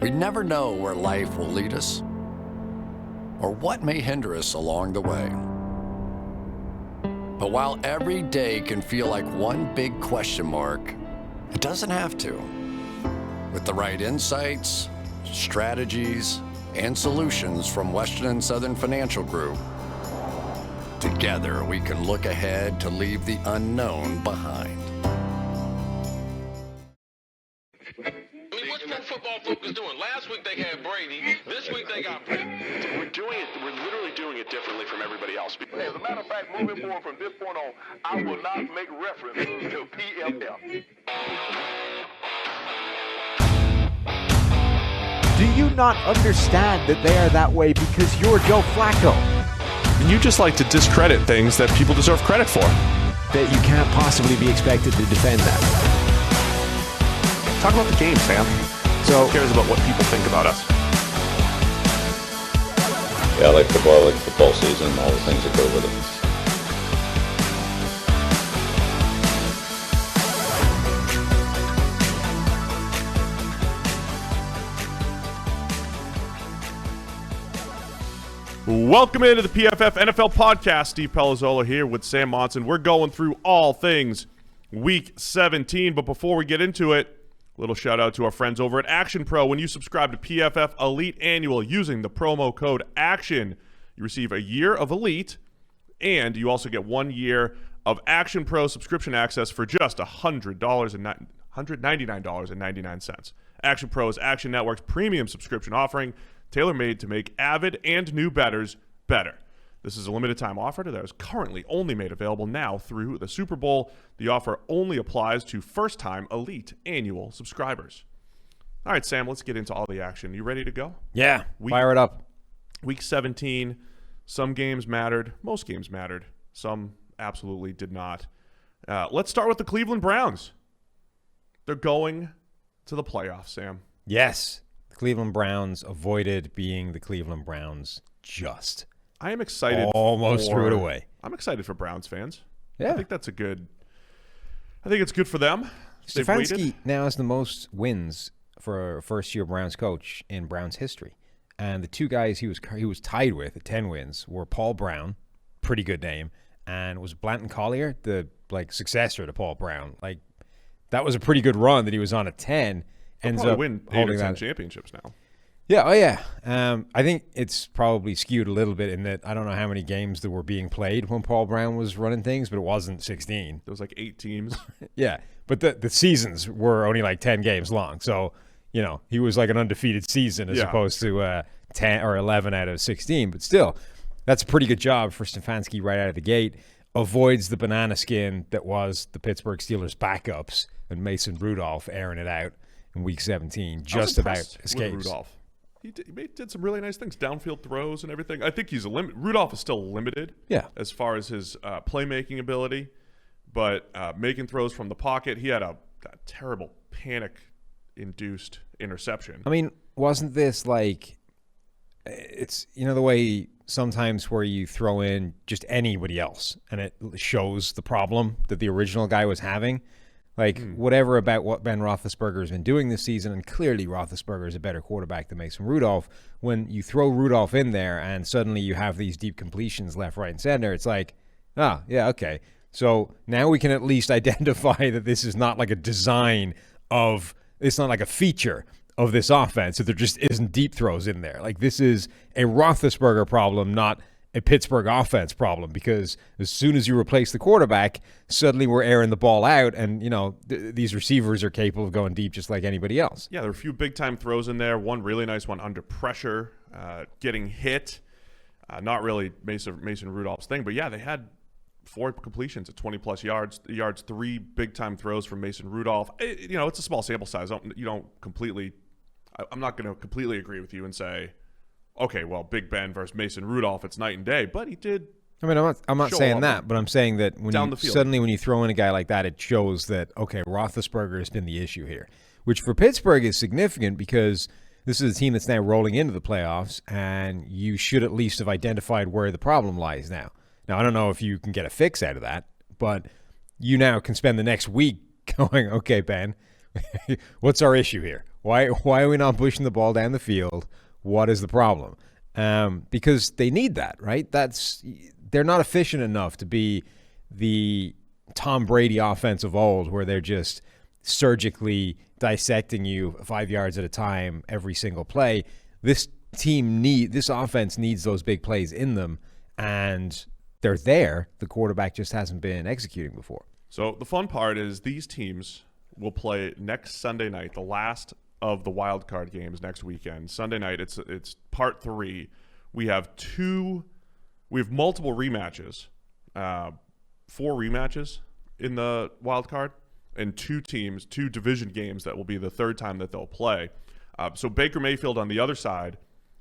We never know where life will lead us or what may hinder us along the way. But while every day can feel like one big question mark, it doesn't have to. With the right insights, strategies, and solutions from Western and Southern Financial Group, together we can look ahead to leave the unknown behind. What's Pro Football Focus doing? Last week they had Brady. This week they got Brady. We're literally doing it differently from everybody else. As a matter of fact, moving forward from this point on, I will not make reference to PFF. Do you not understand that they are that way because you're Joe Flacco? And you just like to discredit things that people deserve credit for. That you can't possibly be expected to defend that. Talk about the game, Sam. So, who cares about what people think about us? Yeah, I like football season, and all the things that go with it. Welcome into the PFF NFL podcast. Steve Palazzolo here with Sam Monson. We're going through all things Week 17, but before we get into it, a little shout out to our friends over at Action Pro. When you subscribe to PFF Elite Annual using the promo code ACTION, you receive a year of Elite, and you also get 1 year of Action Pro subscription access for just $199.99. Action Pro is Action Network's premium subscription offering, tailor-made to make avid and new bettors better. This is a limited time offer that is currently only made available now through the Super Bowl. The offer only applies to first-time Elite annual subscribers. All right, Sam, let's get into all the action. You ready to go? Yeah, fire it up. Week 17, some games mattered. Most games mattered. Some absolutely did not. Let's start with the Cleveland Browns. They're going to the playoffs, Sam. Yes. The Cleveland Browns avoided being the Cleveland Browns just. I am excited. Almost threw it away. I'm excited for Browns fans. Yeah. I think it's good for them. Stefanski now has the most wins for a first-year Browns coach in Browns history. And the two guys he was tied with at 10 wins were Paul Brown, pretty good name, and was Blanton Collier, the successor to Paul Brown. That was a pretty good run that he was on at 10. Ends up win 8 or 10 championships now. Yeah, oh yeah. I think it's probably skewed a little bit in that I don't know how many games that were being played when Paul Brown was running things, but it wasn't 16. There was 8 teams. Yeah, but the seasons were only 10 games long. So, he was an undefeated season as opposed to 10 or 11 out of 16. But still, that's a pretty good job for Stefanski right out of the gate. Avoids the banana skin that was the Pittsburgh Steelers backups and Mason Rudolph airing it out in Week 17. Just about escapes. Rudolph. He did some really nice things, downfield throws and everything. I think he's Rudolph is still limited as far as his playmaking ability, but making throws from the pocket. He had a terrible panic-induced interception. I mean, wasn't this it's, the way sometimes where you throw in just anybody else and it shows the problem that the original guy was having? Whatever about what Ben Roethlisberger has been doing this season, and clearly Roethlisberger is a better quarterback than Mason Rudolph. When you throw Rudolph in there and suddenly you have these deep completions left, right, and center, it's okay. So now we can at least identify that this is not a design of – it's not a feature of this offense, that there just isn't deep throws in there. This is a Roethlisberger problem, not – a Pittsburgh offense problem, because as soon as you replace the quarterback, suddenly we're airing the ball out, and these receivers are capable of going deep just like anybody else. Yeah, there were a few big-time throws in there. One really nice one under pressure, getting hit. Not really Mason Rudolph's thing, but yeah, they had 4 completions at 20-plus yards. 3 big-time throws from Mason Rudolph. It's a small sample size. I'm not going to completely agree with you and say, okay, well, Big Ben versus Mason Rudolph, it's night and day, but he did. I mean, I'm not saying that, but I'm saying that when you throw in a guy like that, it shows that, okay, Roethlisberger has been the issue here, which for Pittsburgh is significant because this is a team that's now rolling into the playoffs, and you should at least have identified where the problem lies now. Now, I don't know if you can get a fix out of that, but you now can spend the next week going, okay, Ben, what's our issue here? Why are we not pushing the ball down the field? What is the problem? Because they need that, right? They're not efficient enough to be the Tom Brady offense of old, where they're just surgically dissecting you 5 yards at a time every single play. This offense needs those big plays in them, and they're there. The quarterback just hasn't been executing before. So the fun part is these teams will play next Sunday night, the last of the wild card games next weekend. Sunday night, it's part 3. We have multiple rematches, 4 rematches in the wild card, and 2 division games that will be the third time that they'll play. So Baker Mayfield on the other side,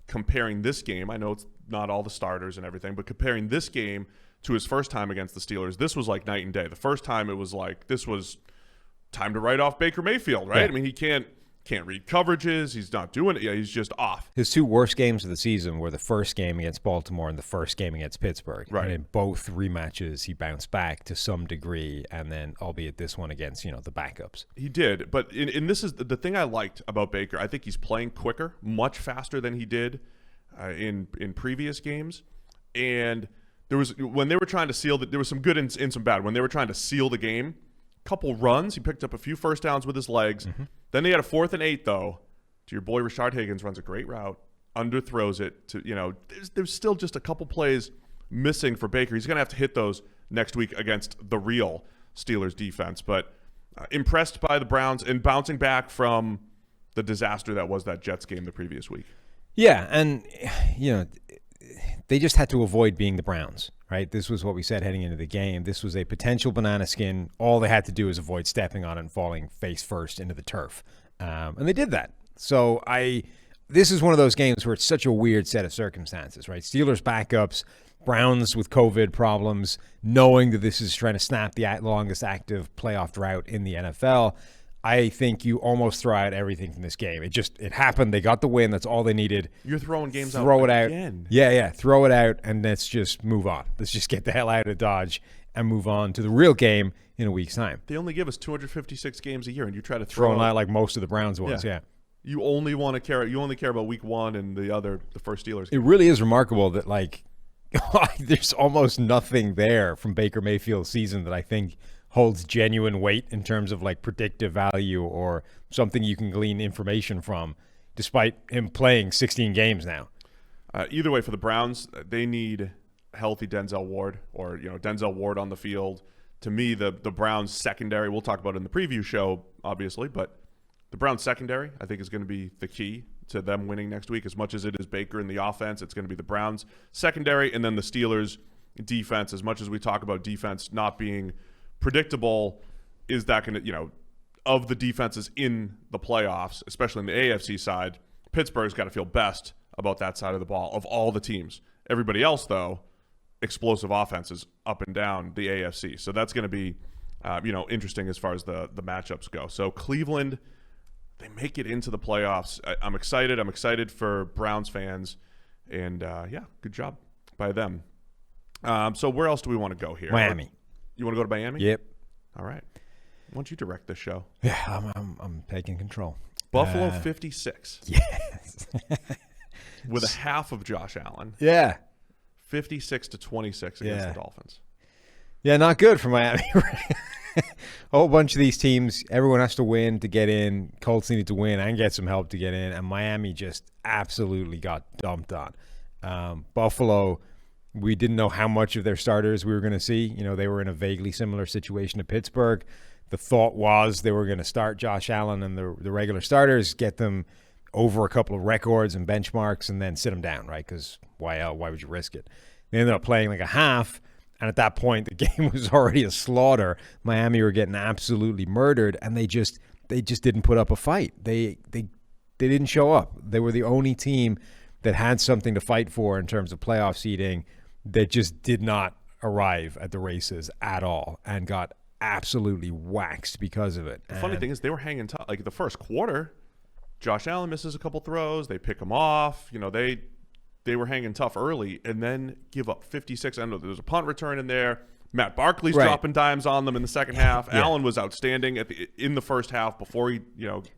comparing this game, I know it's not all the starters and everything, but comparing this game to his first time against the Steelers, this was like night and day. The first time it was like, this was time to write off Baker Mayfield, right? Yeah. I mean, he can't read coverages. He's not doing it. Yeah, he's just off. His 2 worst games of the season were the first game against Baltimore and the first game against Pittsburgh. Right. And in both rematches, he bounced back to some degree, and then albeit this one against, the backups. He did, but this is the thing I liked about Baker. I think he's playing quicker, much faster than he did in previous games. And when they were trying to seal there was some good and some bad. When they were trying to seal the game, couple runs, he picked up a few first downs with his legs. Mm-hmm. Then they had a 4th and 8 though. To your boy Rashard Higgins runs a great route, underthrows it to there's still just a couple plays missing for Baker. He's going to have to hit those next week against the real Steelers defense, but impressed by the Browns and bouncing back from the disaster that was that Jets game the previous week. Yeah, and they just had to avoid being the Browns, right? This was what we said heading into the game. This was a potential banana skin. All they had to do is avoid stepping on it and falling face first into the turf. And they did that. So this is one of those games where it's such a weird set of circumstances, right? Steelers backups, Browns with COVID problems, knowing that this is trying to snap the longest active playoff drought in the NFL. I think you almost throw out everything from this game. It happened. They got the win. That's all they needed. You're throwing games out again. Yeah. Throw it out, and let's just move on. Let's just get the hell out of Dodge and move on to the real game in a week's time. They only give us 256 games a year, and you try to throw out like most of the Browns ones. Yeah. You only care about week 1 and the first Steelers game. It really is remarkable that there's almost nothing there from Baker Mayfield's season that I think holds genuine weight in terms of predictive value or something you can glean information from, despite him playing 16 games now. Either way, for the Browns, they need healthy Denzel Ward or Denzel Ward on the field. To me, the Browns secondary, we'll talk about it in the preview show, obviously, but the Browns secondary, I think, is going to be the key to them winning next week. As much as it is Baker in the offense, it's going to be the Browns secondary, and then the Steelers defense. As much as we talk about defense not being predictable, is that going to, of the defenses in the playoffs, especially in the AFC side, Pittsburgh's got to feel best about that side of the ball of all the teams. Everybody else, though, explosive offenses up and down the AFC. So that's going to be, interesting as far as the matchups go. So Cleveland, they make it into the playoffs. I'm excited. I'm excited for Browns fans. And, good job by them. So where else do we want to go here? Miami. You want to go to Miami? Yep. All right. Why don't you direct this show? Yeah, I'm taking control. Buffalo 56. Yes. With a half of Josh Allen. Yeah. 56-26 against the Dolphins. Yeah, not good for Miami. A whole bunch of these teams, everyone has to win to get in. Colts needed to win and get some help to get in, and Miami just absolutely got dumped on. Buffalo, we didn't know how much of their starters we were going to see. They were in a vaguely similar situation to Pittsburgh. The thought was they were going to start Josh Allen and the regular starters, get them over a couple of records and benchmarks, and then sit them down, right? Because why would you risk it? They ended up playing like a half, and at that point, the game was already a slaughter. Miami were getting absolutely murdered, and they just didn't put up a fight. They didn't show up. They were the only team that had something to fight for in terms of playoff seeding that just did not arrive at the races at all and got absolutely waxed because of it. The funny thing is they were hanging tough. Like the first quarter, Josh Allen misses a couple throws. They pick him off. They were hanging tough early and then give up 56. I know there was a punt return in there, Matt Barkley's Right. dropping dimes on them in the second half. Yeah. Allen was outstanding in the first half before he,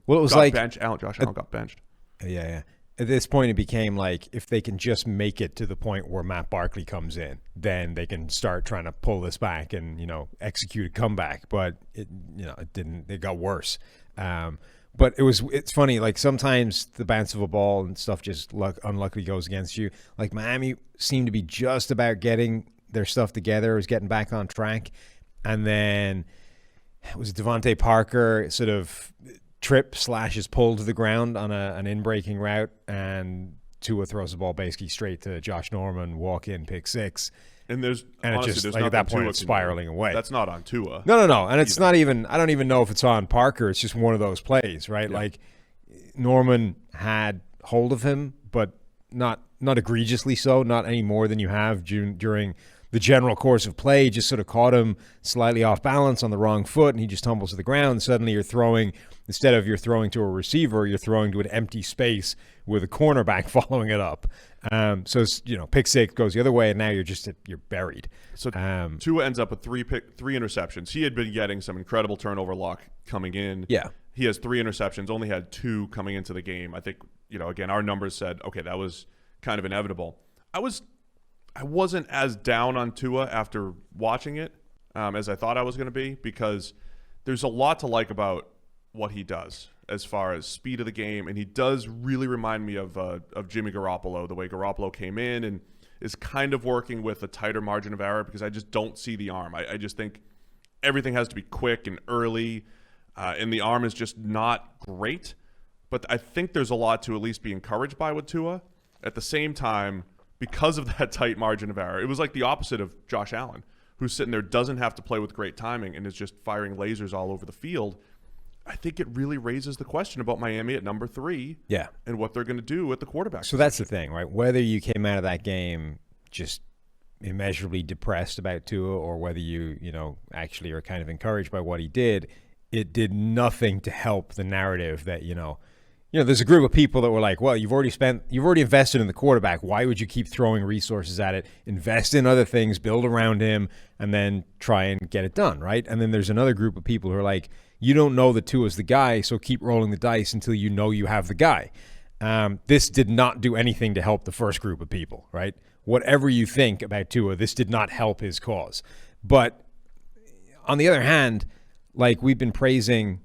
Well, it was got like benched. Josh Allen got benched. Yeah. At this point, it became like if they can just make it to the point where Matt Barkley comes in, then they can start trying to pull this back and execute a comeback. But it didn't. It got worse. But it's funny. Like sometimes the bounce of a ball and stuff just unluckily goes against you. Like Miami seemed to be just about getting their stuff together, was getting back on track, and then it was Devontae Parker sort of is pulled to the ground on an in-breaking route, and Tua throws the ball basically straight to Josh Norman, walk-in, pick six. And It's just there's like at that point Tua it's spiraling away. That's not on Tua. No. And it's not even, I don't even know if it's on Parker. It's just one of those plays, right? Yeah. Like Norman had hold of him, but not egregiously so, not any more than you have during the general course of play. Just sort of caught him slightly off balance on the wrong foot, and he just tumbles to the ground. Suddenly you're throwing, instead of you're throwing to a receiver, you're throwing to an empty space with a cornerback following it up. So pick six goes the other way, and now you're buried. So Tua ends up with three interceptions. He had been getting some incredible turnover luck coming in. Yeah. He has 3 interceptions, only had 2 coming into the game. I think, again, our numbers said, okay, that was kind of inevitable. I wasn't as down on Tua after watching it as I thought I was going to be, because there's a lot to like about what he does as far as speed of the game, and he does really remind me of Jimmy Garoppolo, the way Garoppolo came in and is kind of working with a tighter margin of error, because I just don't see the arm. I just think everything has to be quick and early, and the arm is just not great. But I think there's a lot to at least be encouraged by with Tua. At the same time, because of that tight margin of error, it was like the opposite of Josh Allen, who's sitting there, doesn't have to play with great timing, and is just firing lasers all over the field. I think it really raises the question about Miami at number 3, Yeah. and what they're going to do at the quarterback. So that's the thing, right? Whether you came out of that game just immeasurably depressed about Tua, or whether you actually are kind of encouraged by what he did, it did nothing to help the narrative that there's a group of people that were like, well, you've already invested in the quarterback. Why would you keep throwing resources at it? Invest in other things, build around him, and then try and get it done, right? And then there's another group of people who are like, you don't know that Tua's the guy, so keep rolling the dice until you know you have the guy. This did not do anything to help the first group of people, right? Whatever you think about Tua, this did not help his cause. But on the other hand, like we've been praising,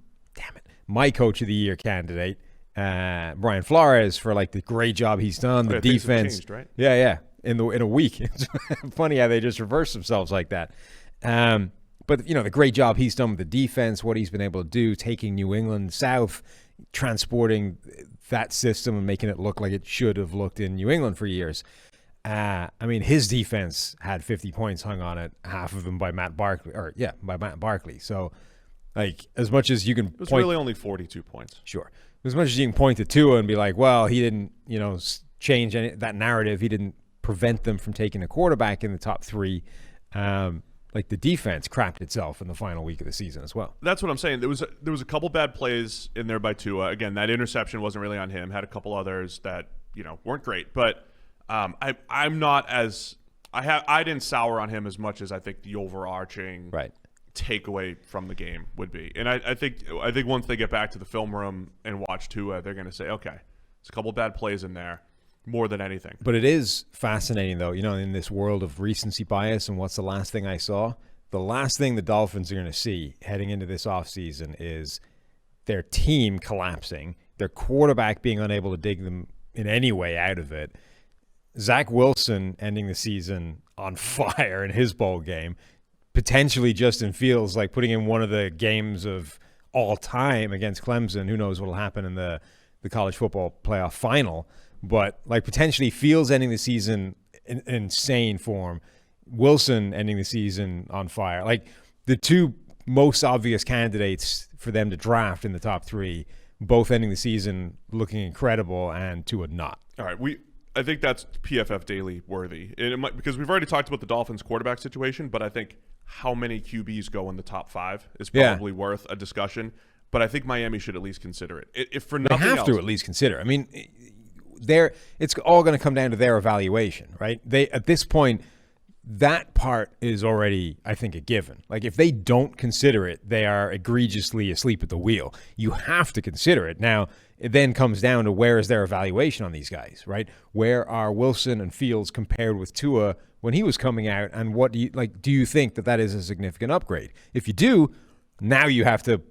my Coach of the Year candidate, Brian Flores, for like the great job he's done, the defense. Changed, right? Yeah. In a week. It's funny how they just reverse themselves like that. But the great job he's done with the defense, what he's been able to do, taking New England south, transporting that system and making it look like it should have looked in New England for years. His defense had 50 points hung on it, half of them by Matt Barkley. So, like, as much as you can It was really only 42 points. Sure. As much as you can point to Tua and be like, well, he didn't, change that narrative. He didn't prevent them from taking a quarterback in the top 3. Like the defense crapped itself in the final week of the season as well. That's what I'm saying. There was a couple bad plays in there by Tua. Again, that interception wasn't really on him. Had a couple others that weren't great. But I'm not as I didn't sour on him as much as I think the overarching takeaway from the game would be. And I think once they get back to the film room and watch Tua, they're going to say, okay, there's a couple bad plays in there. More than anything. But it is fascinating, though, in this world of recency bias and what's the last thing I saw? The last thing the Dolphins are going to see heading into this offseason is their team collapsing, their quarterback being unable to dig them in any way out of it, Zach Wilson ending the season on fire in his bowl game, potentially Justin Fields like putting in one of the games of all time against Clemson. Who knows what will happen in the college football playoff final. But like potentially Fields ending the season in insane form, Wilson ending the season on fire. Like the two most obvious candidates for them to draft in the top 3, both ending the season looking incredible, and Tua not. All right, I think that's PFF Daily worthy, and it might, because we've already talked about the Dolphins quarterback situation, but I think how many QBs go in the top 5 is probably worth a discussion. But I think Miami should at least consider it. If for nothing else, they have to at least consider. I mean, it's all going to come down to their evaluation, right? They at this point, that part is already, I think, a given. Like, if they don't consider it, they are egregiously asleep at the wheel. You have to consider it. Now, it then comes down to where is their evaluation on these guys, right? Where are Wilson and Fields compared with Tua when he was coming out, and what do you like? Do you think that is a significant upgrade? If you do, now you have to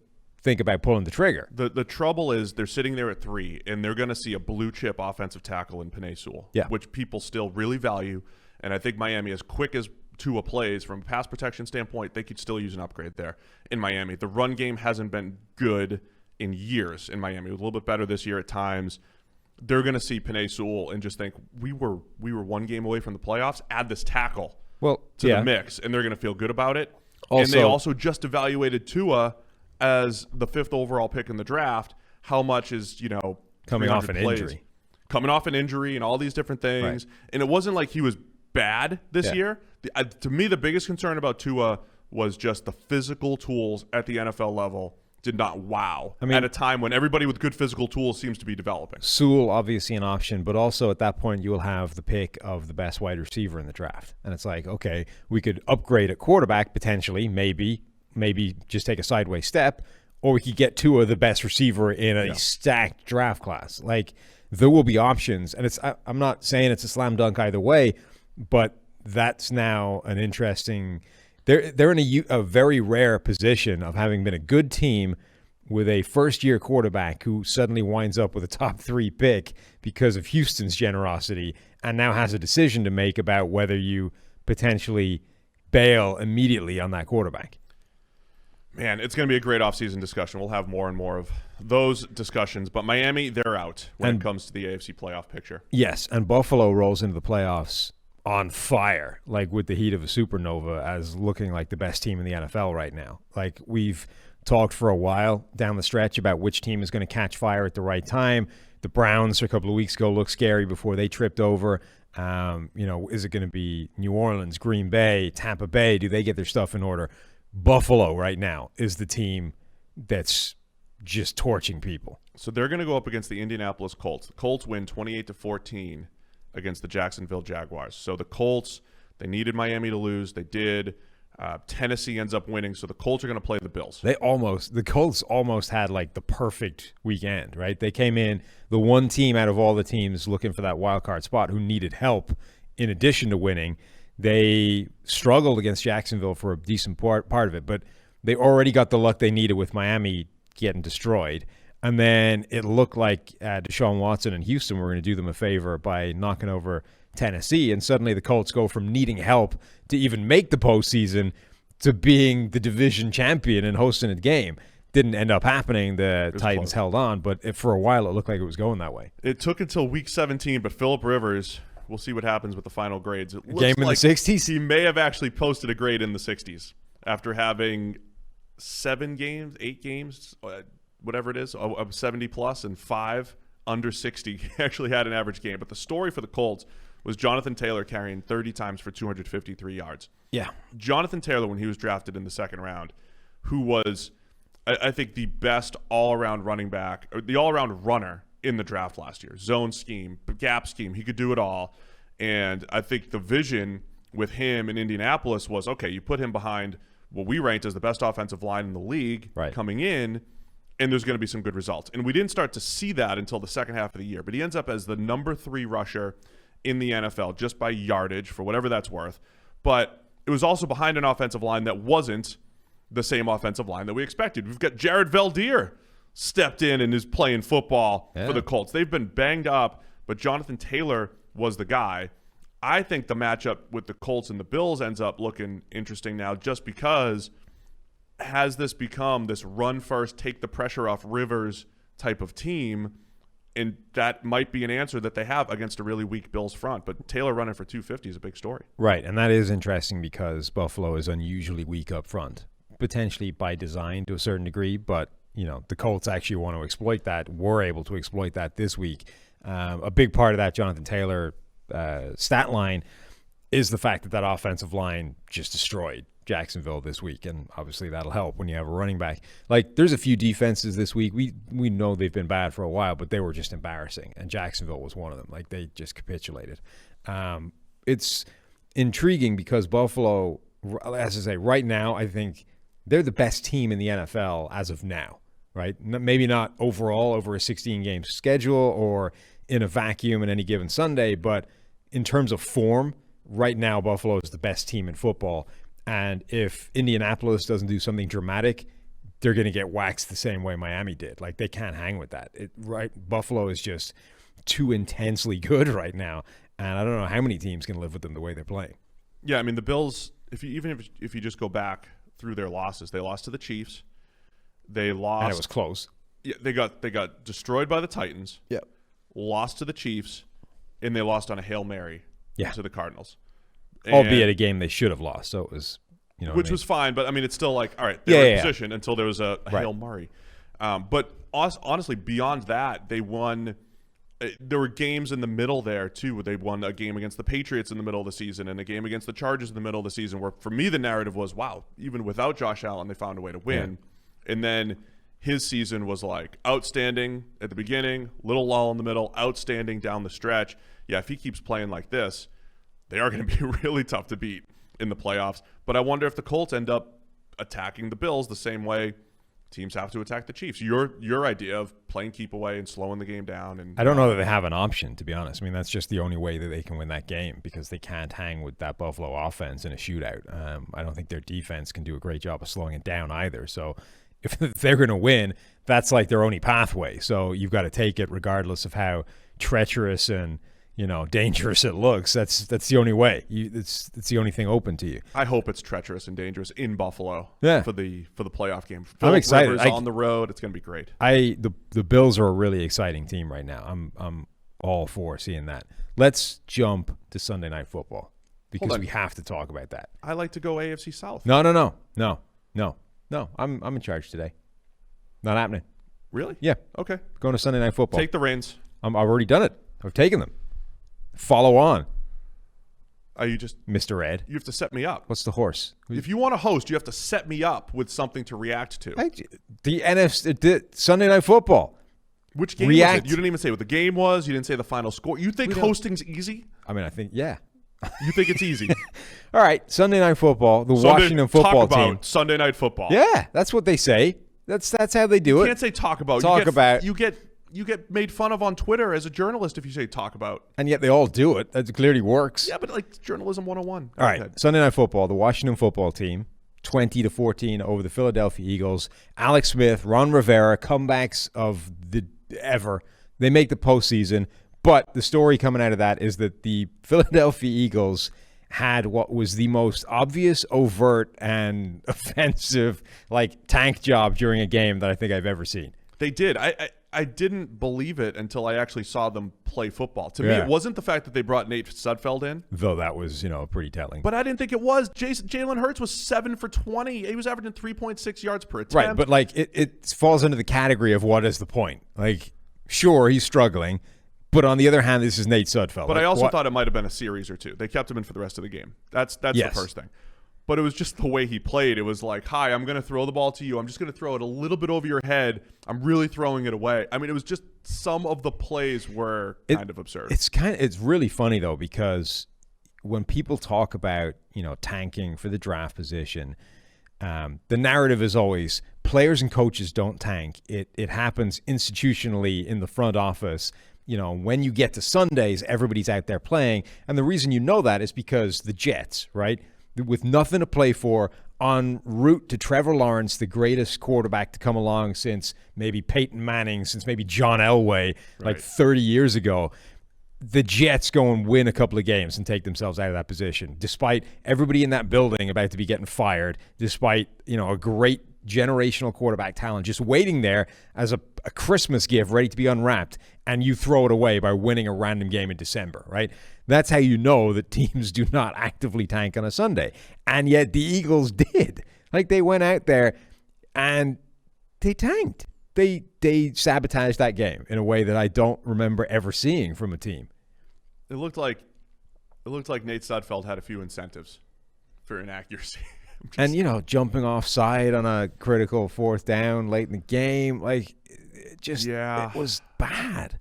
think about pulling the trigger. The trouble is they're sitting there at 3, and they're going to see a blue chip offensive tackle in Penei Sewell, which people still really value. And I think Miami, as quick as Tua plays from a pass protection standpoint, they could still use an upgrade there in Miami. The run game hasn't been good in years in Miami. It was a little bit better this year at times. They're going to see Penei Sewell and just think, we were one game away from the playoffs. Add this tackle to the mix, and they're going to feel good about it. And they also just evaluated Tua as the 5th overall pick in the draft. How much is, coming off an injury. Coming off an injury and all these different things. Right. And it wasn't like he was bad this year. To me, the biggest concern about Tua was just the physical tools at the NFL level did not wow. I mean, at a time when everybody with good physical tools seems to be developing. Sewell, obviously an option, but also at that point you will have the pick of the best wide receiver in the draft. And it's like, okay, we could upgrade at quarterback potentially, maybe just take a sideways step, or we could get Tua the best receiver in a stacked draft class. Like, there will be options, and I'm not saying it's a slam dunk either way, but that's now an interesting. They're in a very rare position of having been a good team with a first-year quarterback who suddenly winds up with a top 3 pick because of Houston's generosity, and now has a decision to make about whether you potentially bail immediately on that quarterback. Man, it's going to be a great offseason discussion. We'll have more and more of those discussions. But Miami, they're out when it comes to the AFC playoff picture. Yes, and Buffalo rolls into the playoffs on fire, like with the heat of a supernova, as looking like the best team in the NFL right now. Like, we've talked for a while down the stretch about which team is going to catch fire at the right time. The Browns a couple of weeks ago looked scary before they tripped over. Is it going to be New Orleans, Green Bay, Tampa Bay? Do they get their stuff in order? Buffalo right now is the team that's just torching people. So they're going to go up against the Indianapolis Colts. The Colts win 28-14 against the Jacksonville Jaguars. So the Colts, they needed Miami to lose. They did. Tennessee ends up winning, so the Colts are going to play the Bills. The Colts almost had like the perfect weekend, right? They came in, the one team out of all the teams looking for that wild card spot who needed help in addition to winning. They struggled against Jacksonville for a decent part of it, but they already got the luck they needed with Miami getting destroyed. And then it looked like Deshaun Watson and Houston were going to do them a favor by knocking over Tennessee, and suddenly the Colts go from needing help to even make the postseason to being the division champion and hosting a game. Didn't end up happening. The Titans held on, but for a while it looked like it was going that way. It took until week 17, but Phillip Rivers, we'll see what happens with the final grades. It looks game in like the 60s? He may have actually posted a grade in the 60s after having 8 games, whatever it is, of 70 plus and 5 under 60. He actually had an average game. But the story for the Colts was Jonathan Taylor carrying 30 times for 253 yards. Yeah. Jonathan Taylor, when he was drafted in the second round, who was, I think, the best all-around running back, or the all-around runner in the draft last year. Zone scheme, gap scheme, he could do it all. And I think the vision with him in Indianapolis was, okay, you put him behind what we ranked as the best offensive line in the league coming in, and there's going to be some good results. And we didn't start to see that until the second half of the year. But he ends up as the number 3 rusher in the NFL just by yardage, for whatever that's worth. But it was also behind an offensive line that wasn't the same offensive line that we expected. We've got Jared Valdir stepped in and is playing football for the Colts. They've been banged up, but Jonathan Taylor was the guy. I think the matchup with the Colts and the Bills ends up looking interesting now, just because has this become this run first, take the pressure off Rivers type of team? And that might be an answer that they have against a really weak Bills front. But Taylor running for 250 is a big story. Right, and that is interesting because Buffalo is unusually weak up front, potentially by design to a certain degree. But, the Colts actually want to exploit that, were able to exploit that this week. A big part of that Jonathan Taylor stat line is the fact that offensive line just destroyed Jacksonville this week, and obviously that'll help when you have a running back. Like, there's a few defenses this week. We know they've been bad for a while, but they were just embarrassing, and Jacksonville was one of them. Like, they just capitulated. It's intriguing because Buffalo, as I say, right now, I think they're the best team in the NFL as of now, right? Maybe not overall over a 16-game schedule or in a vacuum in any given Sunday, but in terms of form, right now Buffalo is the best team in football. And if Indianapolis doesn't do something dramatic, they're going to get waxed the same way Miami did. Like, they can't hang with that. Buffalo is just too intensely good right now, and I don't know how many teams can live with them the way they're playing. Yeah, I mean, the Bills, if you just go back through their losses, they lost to the Chiefs. They lost. And it was close. Yeah, they got destroyed by the Titans. Yep. Lost to the Chiefs, and they lost on a Hail Mary to the Cardinals. Albeit a game they should have lost, so it was, which was fine, but I mean, it's still like, all right, they were in position until there was a right. Hail Mary. But honestly, beyond that, they won. There were games in the middle there too, where they won a game against the Patriots in the middle of the season and a game against the Chargers in the middle of the season, where for me the narrative was, wow, even without Josh Allen, they found a way to win. Yeah. And then his season was like outstanding at the beginning, little lull in the middle, outstanding down the stretch. Yeah, if he keeps playing like this, they are going to be really tough to beat in the playoffs. But I wonder if the Colts end up attacking the Bills the same way teams have to attack the Chiefs. Your idea of playing keep away and slowing the game down. And I don't know that they have an option, to be honest. I mean, that's just the only way that they can win that game, because they can't hang with that Buffalo offense in a shootout. I don't think their defense can do a great job of slowing it down either. So if they're going to win, that's like their only pathway. So you've got to take it regardless of how treacherous and dangerous it looks. That's the only way. It's the only thing open to you. I hope it's treacherous and dangerous in Buffalo for the playoff game. I'm excited. Rivers on the road. It's going to be great. The Bills are a really exciting team right now. I'm all for seeing that. Let's jump to Sunday Night Football because we have to talk about that. I like to go AFC South. No. I'm in charge today. Not happening. Really? Yeah. Okay. Going to Sunday Night Football. Take the reins. I've already done it. I've taken them. Follow on. Are you just Mr. Ed? You have to set me up. What's the horse? If you want to host, you have to set me up with something to react to. The NFC Sunday Night Football. Which game was it? You didn't even say what the game was. You didn't say the final score. You think hosting's easy? I mean, I think You think it's easy? All right, Sunday Night Football. The Washington football team. Sunday Night Football. Yeah, that's what they say. That's how they do it. You can't say talk about. You get made fun of on Twitter as a journalist if you say talk about. And yet they all do it. That clearly works. Yeah, but like journalism 101. All right, Sunday Night Football, the Washington football team, 20-14 over the Philadelphia Eagles. Alex Smith, Ron Rivera, comebacks of the ever. They make the postseason, but the story coming out of that is that the Philadelphia Eagles had what was the most obvious, overt, and offensive tank job during a game that I think I've ever seen. They did. I didn't believe it until I actually saw them play football. To me, it wasn't the fact that they brought Nate Sudfeld in. Though that was, pretty telling. But I didn't think it was. Jalen Hurts was 7 for 20. He was averaging 3.6 yards per attempt. Right, but it falls into the category of what is the point? Sure, he's struggling, but on the other hand, this is Nate Sudfeld. But I also thought it might have been a series or two. They kept him in for the rest of the game. That's the first thing. But it was just the way he played. It was like, hi, I'm going to throw the ball to you. I'm just going to throw it a little bit over your head. I'm really throwing it away. I mean, it was just some of the plays were kind of absurd. It's really funny, though, because when people talk about, tanking for the draft position, the narrative is always players and coaches don't tank. It happens institutionally in the front office. When you get to Sundays, everybody's out there playing. And the reason you know that is because the Jets, right? With nothing to play for, en route to Trevor Lawrence, the greatest quarterback to come along since maybe Peyton Manning, since maybe John Elway, 30 years ago. The Jets go and win a couple of games and take themselves out of that position, despite everybody in that building about to be getting fired, despite, a great generational quarterback talent just waiting there as a Christmas gift ready to be unwrapped, and you throw it away by winning a random game in December, right? That's how you know that teams do not actively tank on a Sunday. And yet the Eagles did. They went out there and they tanked. They sabotaged that game in a way that I don't remember ever seeing from a team. It looked like Nate Sudfeld had a few incentives for inaccuracy. And, jumping offside on a critical fourth down late in the game, it was bad.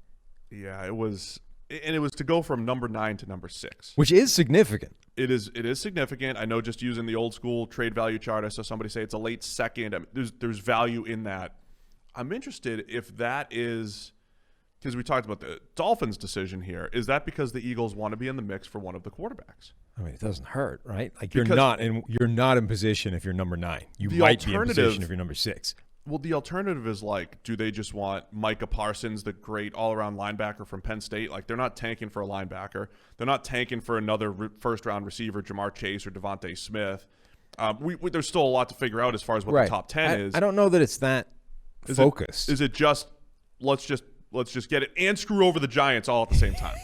Yeah, it was. and it was to go from number 9 to number 6, which is significant. It is significant. I know, just using the old school trade value chart, I saw somebody say it's a late second. I mean, there's value in that. I'm interested if that is, because we talked about the Dolphins' decision here. Is that because the Eagles want to be in the mix for one of the quarterbacks? I mean, it doesn't hurt, right? Like, Because you're not in position if you're number 9. You might be in position if you're number 6. Well, the alternative is, like, do they just want Micah Parsons, the great all-around linebacker from Penn State? Like, they're not tanking for a linebacker. They're not tanking for another first-round receiver, Jamar Chase or Devontae Smith. There's still a lot to figure out as far as what the top 10 is. I don't know that it's that focused. Is it just let's just get it and screw over the Giants all at the same time?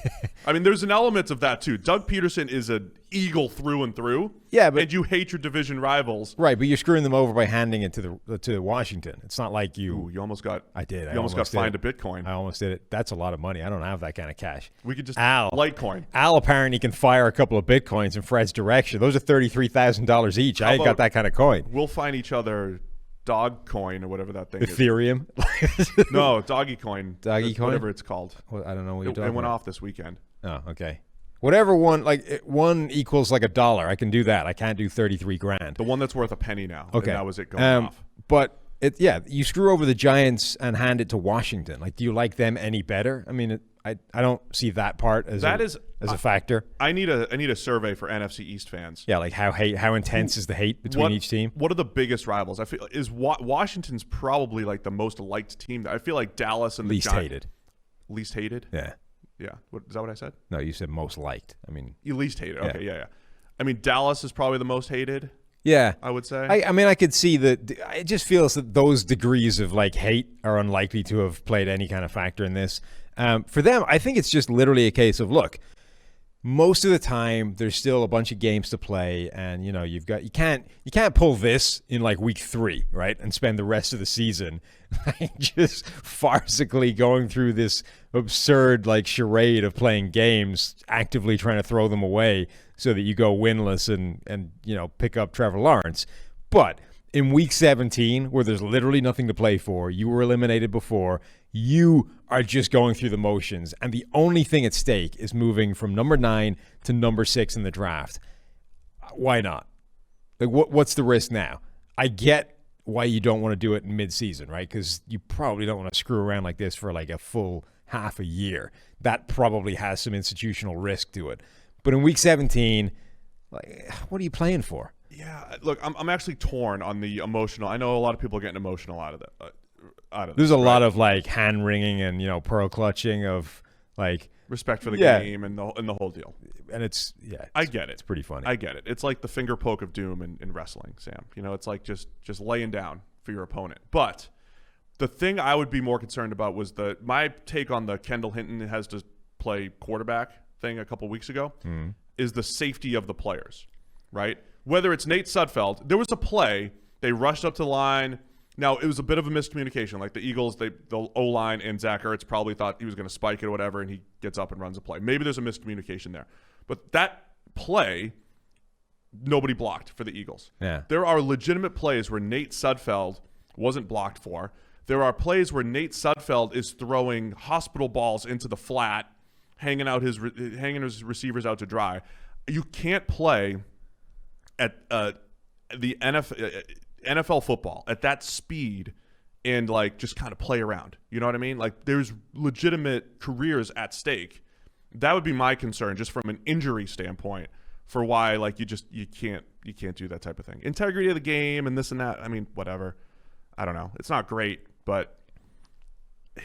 I mean, there's an element of that too. Doug Peterson is an Eagle through and through. Yeah, but and you hate your division rivals, right? But you're screwing them over by handing it to Washington. It's not like you almost got. I did. You almost got fined a Bitcoin. I almost did it. That's a lot of money. I don't have that kind of cash. We could just Litecoin. Al Al apparently can fire a couple of Bitcoins in Fred's direction. Those are $33,000 each. I ain't got that kind of coin. We'll find each other dog coin or whatever that thing Ethereum. is. No, doggy coin. Doggy coin? Whatever it's called. Well, I don't know what you're talking about. It went off this weekend. Oh, okay. Whatever one equals like $1. I can do that. I can't do 33 grand. The one that's worth a penny now. Okay. And that was it going off. But you screw over the Giants and hand it to Washington. Like, do you like them any better? I mean, I don't see that part as a factor. I need a survey for NFC East fans. Yeah, like how intense is the hate between each team? What are the biggest rivals? I feel Washington's probably like the most liked team. I feel like Dallas and least the hated. Least hated? Yeah. Yeah. Is that what I said? No, you said most liked. I mean, you least hated. Okay, yeah. I mean, Dallas is probably the most hated. Yeah, I would say. I mean, I could see that. It just feels that those degrees of like hate are unlikely to have played any kind of factor in this. For them, I think it's just literally a case of, look, most of the time there's still a bunch of games to play, and you can't pull this in like week 3, right, and spend the rest of the season just farcically going through this absurd like charade of playing games, actively trying to throw them away so that you go winless and pick up Trevor Lawrence. But in week 17, where there's literally nothing to play for, you were eliminated before, you are just going through the motions, and the only thing at stake is moving from number 9 to number 6 in the draft. Why not? Like, what's the risk now? I get why you don't want to do it in mid-season, right? Because you probably don't want to screw around like this for like a full half a year. That probably has some institutional risk to it. But in week 17, like, what are you playing for? Yeah, look, I'm actually torn on the emotional. I know a lot of people are getting emotional out of that. There's a lot of like hand wringing and pearl clutching of like respect for the game and the whole deal. And I get it. It's pretty funny. I get it. It's like the finger poke of doom in wrestling, Sam. It's like just laying down for your opponent. But the thing I would be more concerned about was my take on the Kendall Hinton has to play quarterback thing a couple weeks ago is the safety of the players, right? Whether it's Nate Sudfeld, there was a play, they rushed up to the line. Now, it was a bit of a miscommunication. Like the Eagles, the O-line and Zach Ertz probably thought he was going to spike it or whatever, and he gets up and runs a play. Maybe there's a miscommunication there. But that play, nobody blocked for the Eagles. Yeah. There are legitimate plays where Nate Sudfeld wasn't blocked for. There are plays where Nate Sudfeld is throwing hospital balls into the flat, hanging his receivers out to dry. You can't play at the NFL football at that speed and like just kind of play around. You know what I mean? Like there's legitimate careers at stake. That would be my concern just from an injury standpoint for why like you can't do that type of thing. Integrity of the game and this and that. I mean, whatever. I don't know. It's not great, but yeah,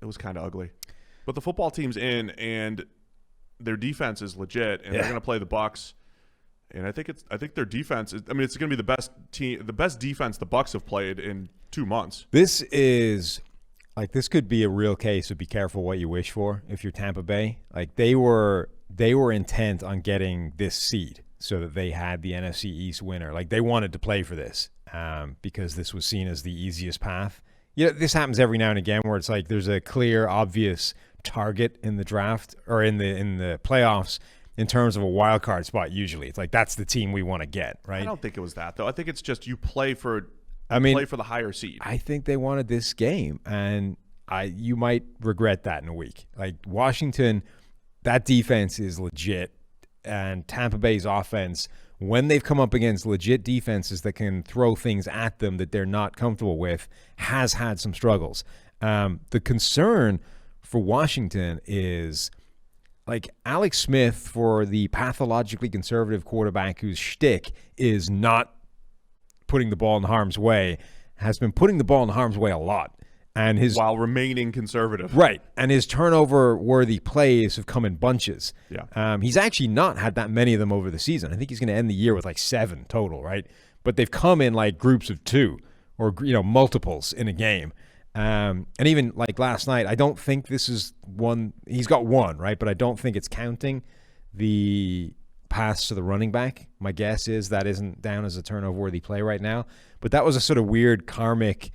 it was kind of ugly. But the football team's in and their defense is legit and they're going to play the Bucs. And I think their defense is, I mean, it's going to be the best defense the Bucs have played in 2 months. This could be a real case of be careful what you wish for if you're Tampa Bay. Like they were intent on getting this seed so that they had the NFC East winner. Like they wanted to play for this because this was seen as the easiest path. This happens every now and again where it's like there's a clear, obvious target in the draft or in the playoffs. In terms of a wild card spot, usually it's like that's the team we want to get, right? I don't think it was that though. I think it's just you play for the higher seed. I think they wanted this game, and you might regret that in a week. Like Washington, that defense is legit, and Tampa Bay's offense, when they've come up against legit defenses that can throw things at them that they're not comfortable with, has had some struggles. The concern for Washington is like Alex Smith, for the pathologically conservative quarterback whose shtick is not putting the ball in harm's way, has been putting the ball in harm's way a lot. And while remaining conservative. Right. And his turnover-worthy plays have come in bunches. Yeah. He's actually not had that many of them over the season. I think he's going to end the year with like 7 total, right? But they've come in like groups of 2 or, multiples in a game. And even like last night, I don't think this is one. He's got 1, right? But I don't think it's counting the pass to the running back. My guess is that isn't down as a turnover-worthy play right now. But that was a sort of weird karmic,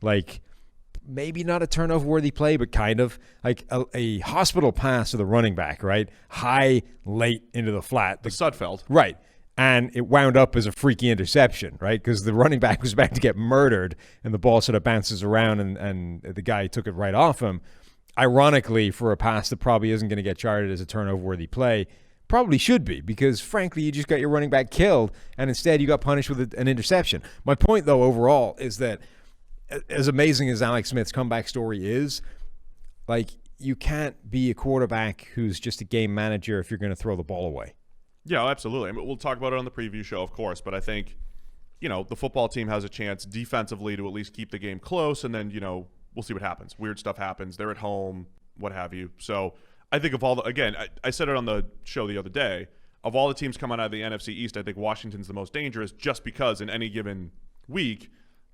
like, maybe not a turnover-worthy play, but kind of like a hospital pass to the running back, right? High, late into the flat. The Sudfeld. Right. And it wound up as a freaky interception, right? Because the running back was about to get murdered, and the ball sort of bounces around, and the guy took it right off him. Ironically, for a pass that probably isn't going to get charted as a turnover-worthy play, probably should be, because, frankly, you just got your running back killed, and instead you got punished with an interception. My point, though, overall, is that as amazing as Alex Smith's comeback story is, like, you can't be a quarterback who's just a game manager if you're going to throw the ball away. Yeah, absolutely. I mean, we'll talk about it on the preview show, of course, but I think, the football team has a chance defensively to at least keep the game close, and then, we'll see what happens. Weird stuff happens. They're at home, what have you. So I think of all the, again, I said it on the show the other day, of all the teams coming out of the NFC East, I think Washington's the most dangerous just because in any given week,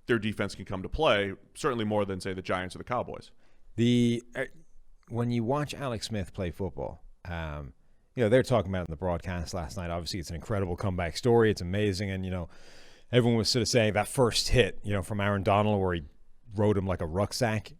their defense can come to play, certainly more than, say, the Giants or the Cowboys. When you watch Alex Smith play football, they're talking about it in the broadcast last night. Obviously, it's an incredible comeback story. It's amazing. And, everyone was sort of saying that first hit, from Aaron Donald where he rode him like a rucksack.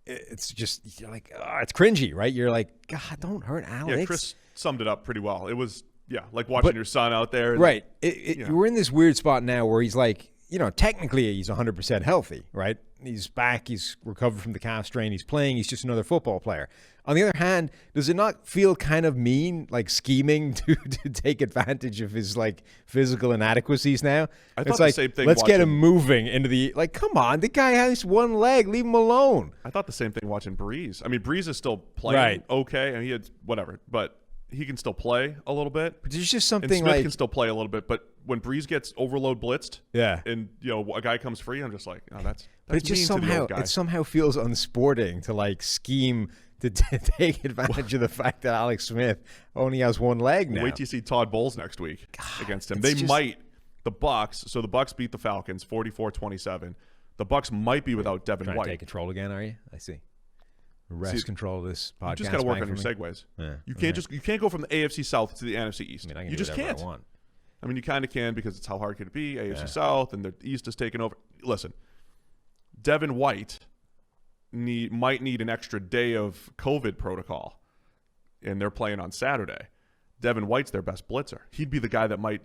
It's just, you're like, it's cringy, right? You're like, God, don't hurt Alex. Yeah, Chris summed it up pretty well. It was, like watching your son out there. And, right. We're in this weird spot now where he's like, technically he's 100% healthy, right? He's back. He's recovered from the calf strain. He's playing. He's just another football player. On the other hand, does it not feel kind of mean, like scheming to take advantage of his like physical inadequacies now? I thought it's the like, same thing. Let's get him moving into the, like, come on, the guy has 1 leg. Leave him alone. I thought the same thing watching Breeze. I mean, Breeze is still playing okay, and he had whatever, but he can still play a little bit. But there's just something and Smith like, can still play a little bit, but when Breeze gets overload blitzed, and a guy comes free, I'm just like, oh, that's but it just mean to the old guy. It somehow feels unsporting to like scheme to take advantage of the fact that Alex Smith only has 1 leg now. Wait till you see Todd Bowles next week against him. The Bucks. So the Bucks beat the Falcons 44-27. The Bucks might be without Devin Trying White. To take control again, are you? I see. Wrest control of this podcast. You just got to work on your segues. Yeah, you can't go from the AFC South to the NFC East. I mean, I can you just can't. I want. I mean, you kind of can because it's how hard could it be? AFC South and the East is taking over. Listen, Devin White might need an extra day of COVID protocol, and they're playing on Saturday. Devin White's their best blitzer. He'd be the guy that might,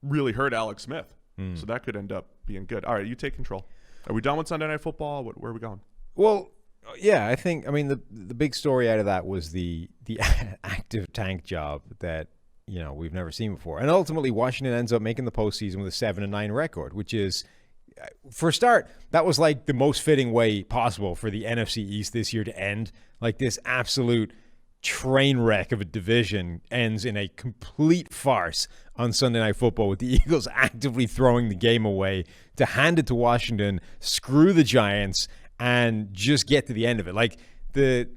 really hurt Alex Smith. So that could end up being good. All right, you take control. Are we done with Sunday Night Football? Where are we going? Well, yeah, I think, the big story out of that was the active tank job that, we've never seen before. And ultimately, Washington ends up making the postseason with a 7-9 record, which is, for a start, that was like the most fitting way possible for the NFC East this year to end. Like this absolute train wreck of a division ends in a complete farce on Sunday Night Football with the Eagles actively throwing the game away to hand it to Washington, screw the Giants, and just get to the end of it. Like this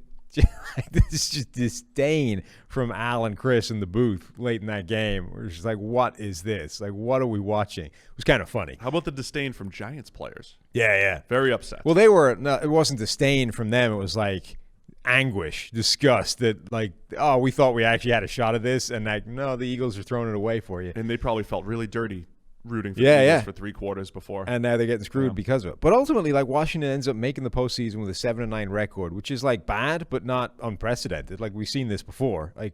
just disdain from Al and Chris in the booth late in that game. We're just like, what is this? Like, what are we watching? It was kind of funny. How about the disdain from Giants players? Yeah. Very upset. Well, it wasn't disdain from them. It was like anguish, disgust that like, oh, we thought we actually had a shot at this. And like, no, the Eagles are throwing it away for you. And they probably felt really dirty rooting for the Eagles for 3 quarters before. And now they're getting screwed because of it. But ultimately, like, Washington ends up making the postseason with a 7-9 record, which is like bad, but not unprecedented. Like, we've seen this before. And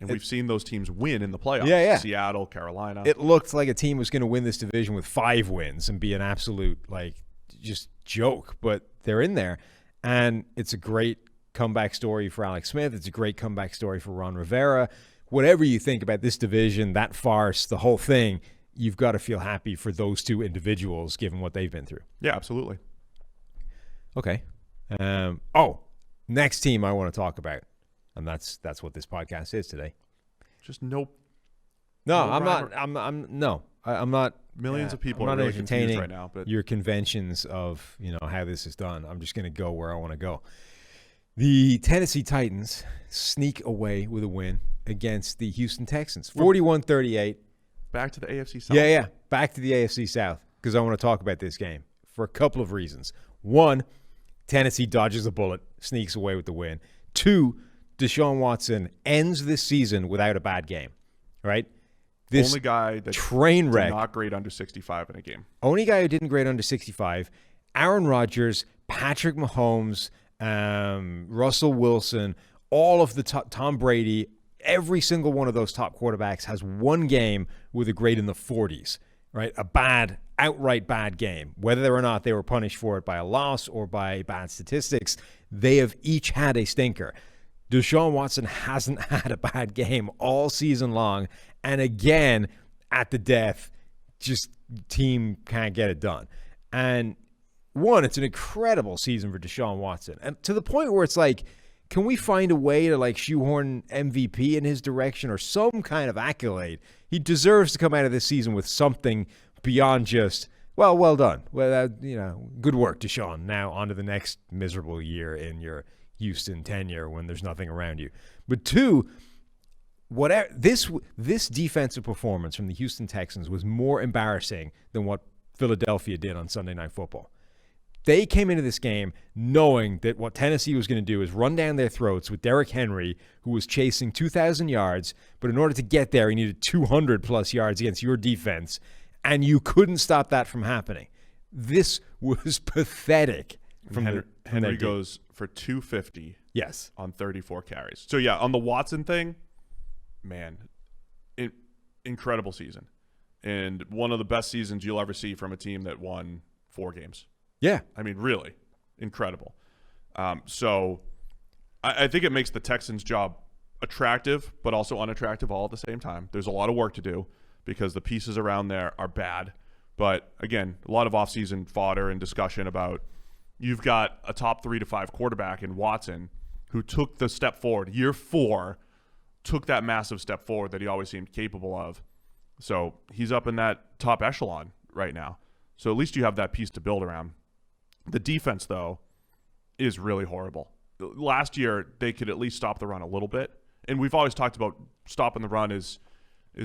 we've seen those teams win in the playoffs. Yeah. Seattle, Carolina. It looked like a team was going to win this division with 5 wins and be an absolute, like, just joke. But they're in there. And it's a great comeback story for Alex Smith. It's a great comeback story for Ron Rivera. Whatever you think about this division, that farce, the whole thing, you've got to feel happy for those two individuals given what they've been through. Yeah, absolutely. Okay. Next team I want to talk about, and that's what this podcast is today. Just no. I'm not. Millions of people I'm are not really confused entertaining right now. But your conventions of how this is done. I'm just going to go where I want to go. The Tennessee Titans sneak away with a win against the Houston Texans, 41-38. back to the AFC South. Yeah. Back to the AFC South because I want to talk about this game for a couple of reasons. One, Tennessee dodges a bullet, sneaks away with the win. Two, Deshaun Watson ends this season without a bad game, right? This only guy that train wreck. did not grade under 65 in a game. Only guy who didn't grade under 65. Aaron Rodgers, Patrick Mahomes, Russell Wilson, all of the Tom Brady, every single one of those top quarterbacks has one game with a grade in the 40s, right? A bad, outright bad game. Whether or not they were punished for it by a loss or by bad statistics, they have each had a stinker. Deshaun Watson hasn't had a bad game all season long, and again, at the death, just team can't get it done. And one, it's an incredible season for Deshaun Watson, and to the point where it's like, can we find a way to like shoehorn MVP in his direction or some kind of accolade? He deserves to come out of this season with something beyond just, well done. Well, good work, Deshaun. Now on to the next miserable year in your Houston tenure when there's nothing around you. But two, whatever this defensive performance from the Houston Texans was more embarrassing than what Philadelphia did on Sunday Night Football. They came into this game knowing that what Tennessee was going to do is run down their throats with Derrick Henry, who was chasing 2,000 yards, but in order to get there, he needed 200-plus yards against your defense, and you couldn't stop that from happening. This was pathetic. Henry goes for 250 yes, on 34 carries. So, yeah, on the Watson thing, man, incredible season. And one of the best seasons you'll ever see from a team that won 4 games. Yeah. I mean, really incredible. So I think it makes the Texans' job attractive, but also unattractive all at the same time. There's a lot of work to do because the pieces around there are bad. But, again, a lot of offseason fodder and discussion about you've got a top 3 to 5 quarterback in Watson who took the step forward. Year 4 took that massive step forward that he always seemed capable of. So he's up in that top echelon right now. So at least you have that piece to build around. The defense, though, is really horrible. Last year, they could at least stop the run a little bit. And we've always talked about stopping the run is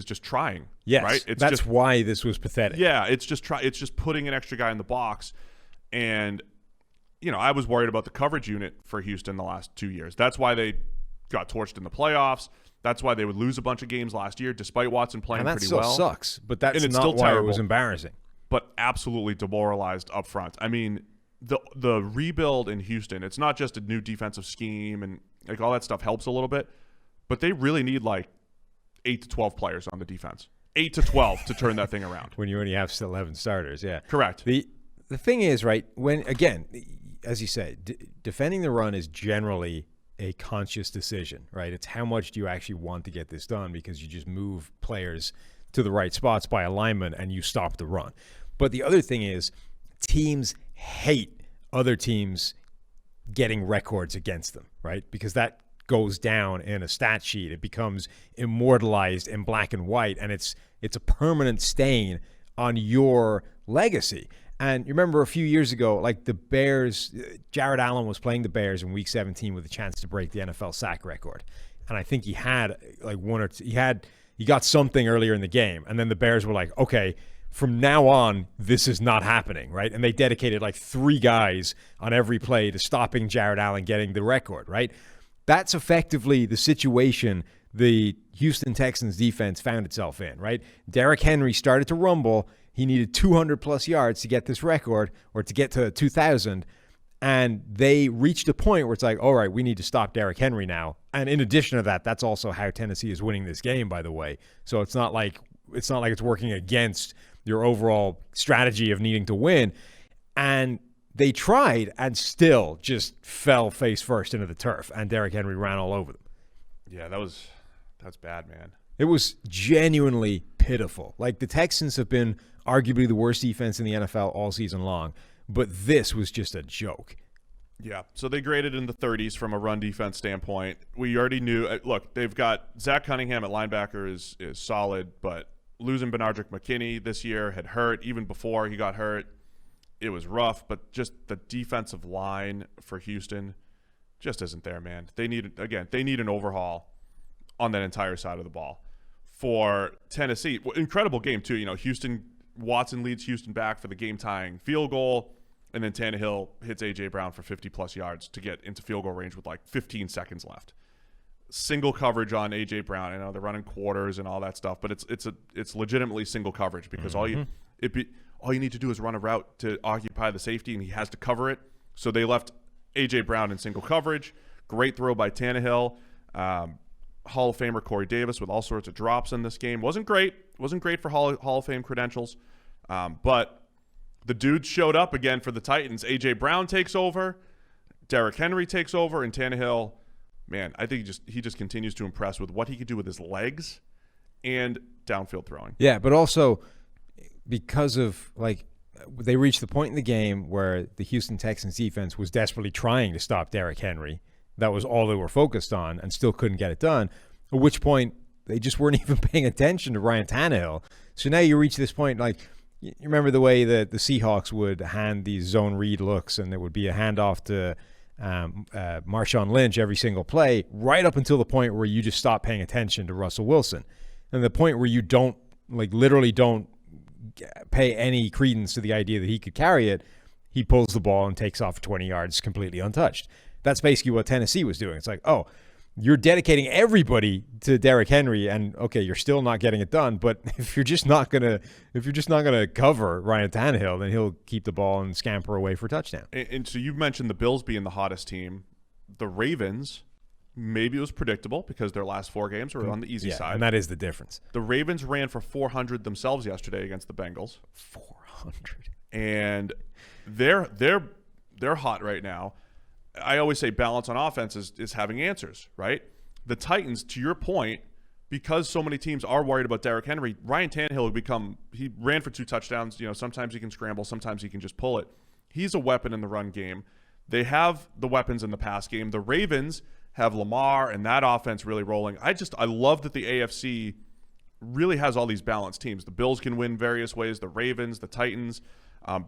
just trying. Yes, right? That's why this was pathetic. Yeah, it's just putting an extra guy in the box. And, I was worried about the coverage unit for Houston the last 2 years. That's why they got torched in the playoffs. That's why they would lose a bunch of games last year, despite Watson playing pretty well. And that still sucks, but that's and it's not still why terrible, it was embarrassing. But absolutely demoralized up front. I mean, the rebuild in Houston, it's not just a new defensive scheme and like all that stuff helps a little bit, but they really need like 8 to 12 players on the defense. 8 to 12 to turn that thing around. When you only have 11 starters, yeah. Correct. The thing is, right, when, again, as you said, defending the run is generally a conscious decision, right? It's how much do you actually want to get this done because you just move players to the right spots by alignment and you stop the run. But the other thing is teams hate other teams getting records against them, right? Because that goes down in a stat sheet. It becomes immortalized in black and white, and it's a permanent stain on your legacy. And you remember a few years ago, like the Bears, Jared Allen was playing the Bears in Week 17 with a chance to break the NFL sack record. And I think he had like one or two, he got something earlier in the game. And then the Bears were like, okay, from now on, this is not happening, right? And they dedicated like 3 guys on every play to stopping Jared Allen getting the record, right? That's effectively the situation the Houston Texans defense found itself in, right? Derrick Henry started to rumble. He needed 200-plus yards to get this record or to get to 2,000. And they reached a point where it's like, all right, we need to stop Derrick Henry now. And in addition to that, that's also how Tennessee is winning this game, by the way. So it's not like it's working against your overall strategy of needing to win. And They tried and still just fell face first into the turf, and Derrick Henry ran all over them. Yeah, that's bad, man. It was genuinely pitiful. Like, the Texans have been arguably the worst defense in the NFL all season long, but this was just a joke. Yeah, so they graded in the 30s from a run defense standpoint. We already knew. Look, they've got Zach Cunningham at linebacker is solid, but losing Benardrick McKinney this year had hurt. Even before he got hurt, it was rough. But just the defensive line for Houston just isn't there, man. They need an overhaul on that entire side of the ball. For Tennessee, incredible game too. Watson leads Houston back for the game-tying field goal. And then Tannehill hits A.J. Brown for 50-plus yards to get into field goal range with like 15 seconds left. Single coverage on A.J. Brown. I know they're running quarters and all that stuff, but it's legitimately single coverage because all you need to do is run a route to occupy the safety, and he has to cover it. So they left A.J. Brown in single coverage. Great throw by Tannehill. Hall of Famer Corey Davis with all sorts of drops in this game. Wasn't great for Hall of Fame credentials, but the dudes showed up again for the Titans. A.J. Brown takes over, Derrick Henry takes over, and Tannehill, man, I think he just continues to impress with what he could do with his legs and downfield throwing. Yeah, but also because of, like, they reached the point in the game where the Houston Texans defense was desperately trying to stop Derrick Henry. That was all they were focused on and still couldn't get it done, at which point they just weren't even paying attention to Ryan Tannehill. So now you reach this point, like, you remember the way that the Seahawks would hand these zone read looks, and there would be a handoff to Marshawn Lynch every single play, right up until the point where you just stop paying attention to Russell Wilson. And the point where you literally don't pay any credence to the idea that he could carry it, he pulls the ball and takes off for 20 yards completely untouched. That's basically what Tennessee was doing. It's like, oh, you're dedicating everybody to Derrick Henry, and okay, you're still not getting it done. But if you're just not gonna cover Ryan Tannehill, then he'll keep the ball and scamper away for a touchdown. And so you've mentioned the Bills being the hottest team. The Ravens, maybe it was predictable because their last 4 games were on the easy side, and that is the difference. The Ravens ran for 400 themselves yesterday against the Bengals. 400, and they're hot right now. I always say balance on offense is having answers, right? The Titans, to your point, because so many teams are worried about Derrick Henry, Ryan Tannehill he ran for 2 touchdowns. Sometimes he can scramble, sometimes he can just pull it. He's a weapon in the run game. They have the weapons in the pass game. The Ravens have Lamar and that offense really rolling. I love that the AFC really has all these balanced teams. The Bills can win various ways. The Ravens, the Titans.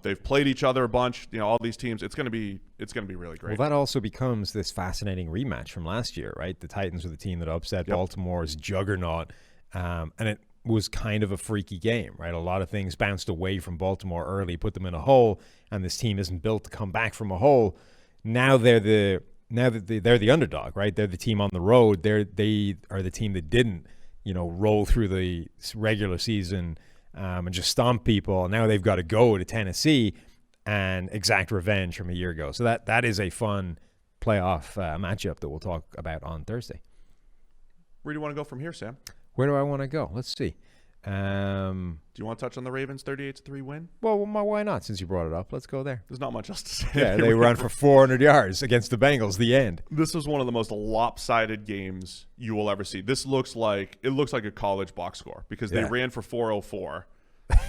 They've played each other a bunch. All these teams. It's going to be really great. Well, that also becomes this fascinating rematch from last year, right? The Titans were the team that upset Baltimore's juggernaut, and it was kind of a freaky game, right? A lot of things bounced away from Baltimore early, put them in a hole, and this team isn't built to come back from a hole. Now they're the underdog, right? They're the team on the road. They are the team that didn't, roll through the regular season and just stomp people. Now they've got to go to Tennessee and exact revenge from a year ago. So that is a fun playoff matchup that we'll talk about on Thursday. Where do you want to go from here, Sam? Where do I want to go? Let's see. Do you want to touch on the Ravens' 38-3 win? Well, why not? Since you brought it up, let's go there. There's not much else to say. Yeah, they ran for 400 yards against the Bengals. The end. This was one of the most lopsided games you will ever see. This looks like a college box score because they ran for 404.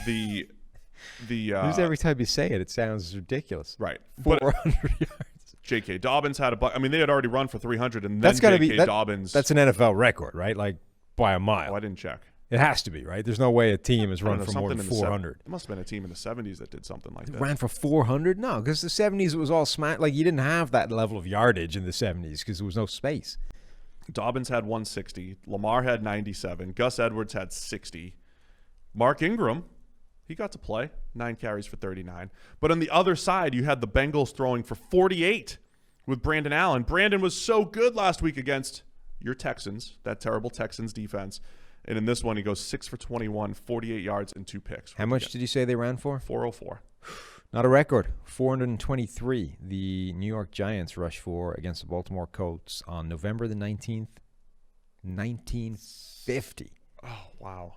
Just every time you say it, it sounds ridiculous. Right, 400 yards. J.K. Dobbins had they had already run for 300, and then J.K. Dobbins. That's an NFL record, right? Like by a mile. Oh, I didn't check. It has to be, right? There's no way a team has run for more than 400. There must have been a team in the 70s that did something like that. Ran for 400? No, because the 70s it was all smack. Like you didn't have that level of yardage in the 70s because there was no space. Dobbins had 160. Lamar had 97. Gus Edwards had 60. Mark Ingram, he got to play. 9 carries for 39. But on the other side, you had the Bengals throwing for 48 with Brandon Allen. Brandon was so good last week against your Texans, that terrible Texans defense. And in this one, he goes 6 for 21, 48 yards, and 2 picks. How much did you say they ran for? 404. Not a record. 423. The New York Giants rushed for against the Baltimore Colts on November the 19th, 1950. Oh, wow.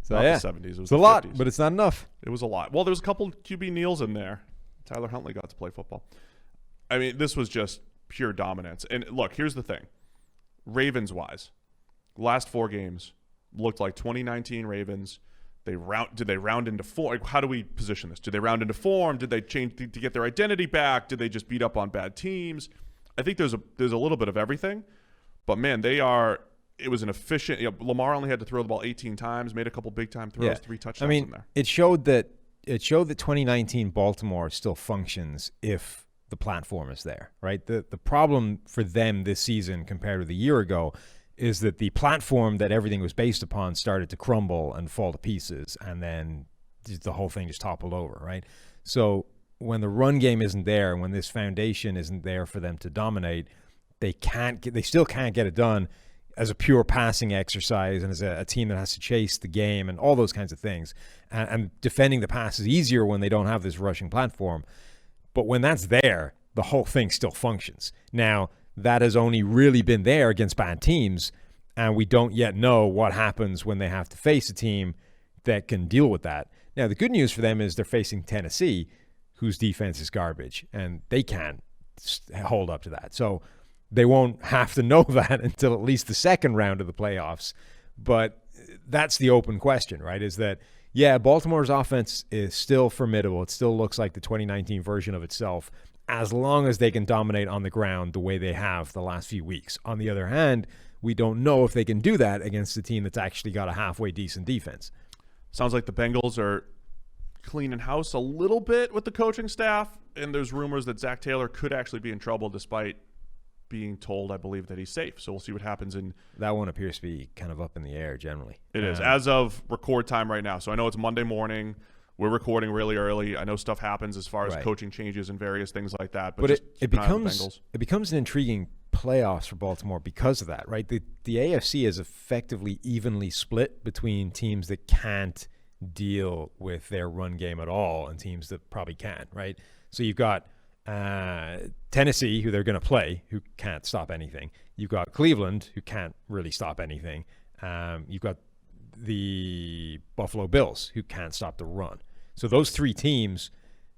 So, not yeah. the 70s. It was a 50s. lot, but it's not enough. It was a lot. Well, there's a couple QB kneels in there. Tyler Huntley got to play football. I mean, this was just pure dominance. And look, here's the thing. Ravens-wise, last 4 games looked like 2019 Ravens. Did they round into form? How do we position this? Did they round into form? Did they change to get their identity back? Did they just beat up on bad teams? I think there's a little bit of everything. But, man, it was an efficient Lamar only had to throw the ball 18 times, made a couple big-time throws, 3 touchdowns in there. It showed that 2019 Baltimore still functions if the platform is there, right? The problem for them this season compared with a year ago is that the platform that everything was based upon started to crumble and fall to pieces, and then the whole thing just toppled over, right? So when the run game isn't there, and when this foundation isn't there for them to dominate, they still can't get it done as a pure passing exercise and as a team that has to chase the game and all those kinds of things. And defending the pass is easier when they don't have this rushing platform. But when that's there, the whole thing still functions. Now, that has only really been there against bad teams, and we don't yet know what happens when they have to face a team that can deal with that. Now, the good news for them is they're facing Tennessee, whose defense is garbage, and they can't hold up to that. So they won't have to know that until at least the second round of the playoffs. But that's the open question, right, is that, yeah, Baltimore's offense is still formidable. It still looks like the 2019 version of itself, as long as they can dominate on the ground the way they have the last few weeks. On the other hand, we don't know if they can do that against a team that's actually got a halfway decent defense. Sounds like the Bengals are cleaning house a little bit with the coaching staff, and there's rumors that Zach Taylor could actually be in trouble despite being told, I believe, that he's safe. So we'll see what happens. That one appears to be kind of up in the air generally. It is, as of record time right now. So I know it's Monday morning. We're recording really early. I know stuff happens as far as coaching changes and various things like that. But it becomes an intriguing playoffs for Baltimore because of that, right? The AFC is effectively evenly split between teams that can't deal with their run game at all and teams that probably can, right? So you've got Tennessee, who they're going to play, who can't stop anything. You've got Cleveland, who can't really stop anything. You've got the Buffalo Bills, who can't stop the run. So those 3 teams,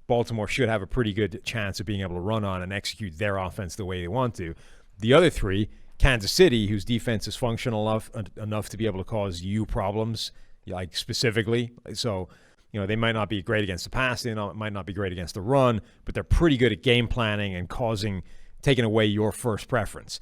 Baltimore should have a pretty good chance of being able to run on and execute their offense the way they want to. The other 3, Kansas City, whose defense is functional enough to be able to cause you problems, like specifically. So, they might not be great against the pass, they might not be great against the run, but they're pretty good at game planning and taking away your first preference.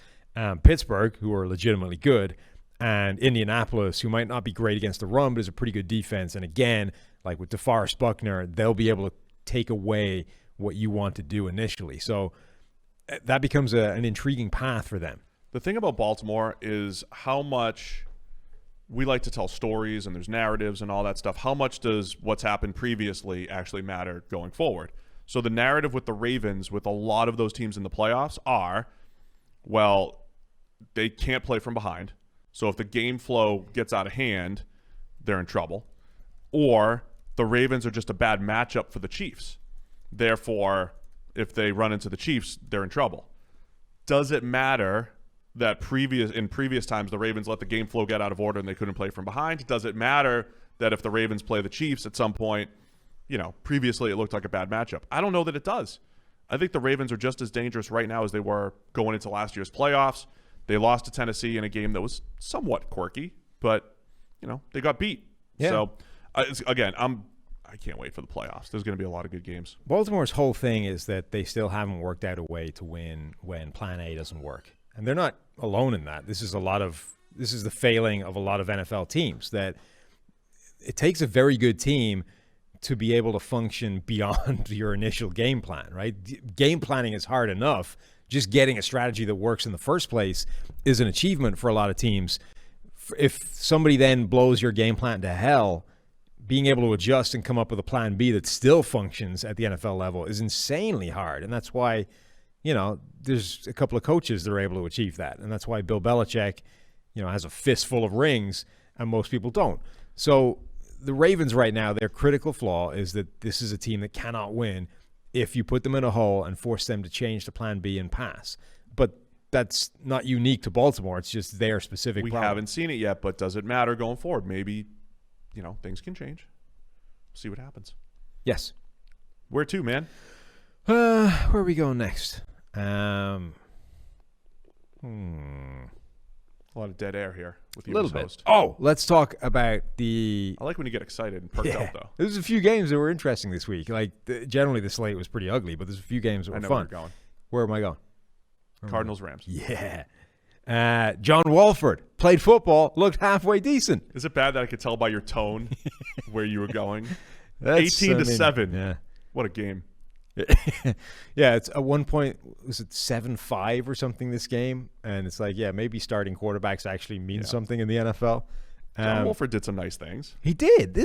Pittsburgh, who are legitimately good, and Indianapolis, who might not be great against the run, but is a pretty good defense. And again, like with DeForest Buckner, they'll be able to take away what you want to do initially. So that becomes an intriguing path for them. The thing about Baltimore is how much we like to tell stories and there's narratives and all that stuff. How much does what's happened previously actually matter going forward? So the narrative with the Ravens, with a lot of those teams in the playoffs are, well, they can't play from behind. So if the game flow gets out of hand, they're in trouble. Or the Ravens are just a bad matchup for the Chiefs. Therefore, if they run into the Chiefs, they're in trouble. Does it matter that in previous times the Ravens let the game flow get out of order and they couldn't play from behind? Does it matter that if the Ravens play the Chiefs at some point, previously it looked like a bad matchup? I don't know that it does. I think the Ravens are just as dangerous right now as they were going into last year's playoffs. They lost to Tennessee in a game that was somewhat quirky, but, they got beat. Yeah. So, again, I can't wait for the playoffs. There's going to be a lot of good games. Baltimore's whole thing is that they still haven't worked out a way to win when plan A doesn't work. And they're not alone in that. This is the failing of a lot of NFL teams, that it takes a very good team to be able to function beyond your initial game plan, right? Game planning is hard enough. Just getting a strategy that works in the first place is an achievement for a lot of teams. If somebody then blows your game plan to hell, being able to adjust and come up with a plan B that still functions at the NFL level is insanely hard. And that's why, there's a couple of coaches that are able to achieve that. And that's why Bill Belichick, has a fistful of rings and most people don't. So the Ravens right now, their critical flaw is that this is a team that cannot win if you put them in a hole and force them to change to plan B and pass. But that's not unique to Baltimore. It's just their specific problem. We haven't seen it yet, but does it matter going forward? Maybe, things can change. See what happens. Yes. Where to, man? Where are we going next? A lot of dead air here with you, A little as bit. host. Oh, let's talk about the. I like when you get excited and perked out, though. There's a few games that were interesting this week. Like generally, the slate was pretty ugly, but there's a few games that were I know fun. where you're going. Where am I going? Cardinals, Rams. Yeah. John Walford played football, looked halfway decent. Is it bad that I could tell by your tone where you were going? That's, 18-7. Yeah. What a game. Yeah, it's at one point, was it 7-5 or something this game? And it's like, yeah, maybe starting quarterbacks actually mean something in the NFL. John Wolford did some nice things. He did.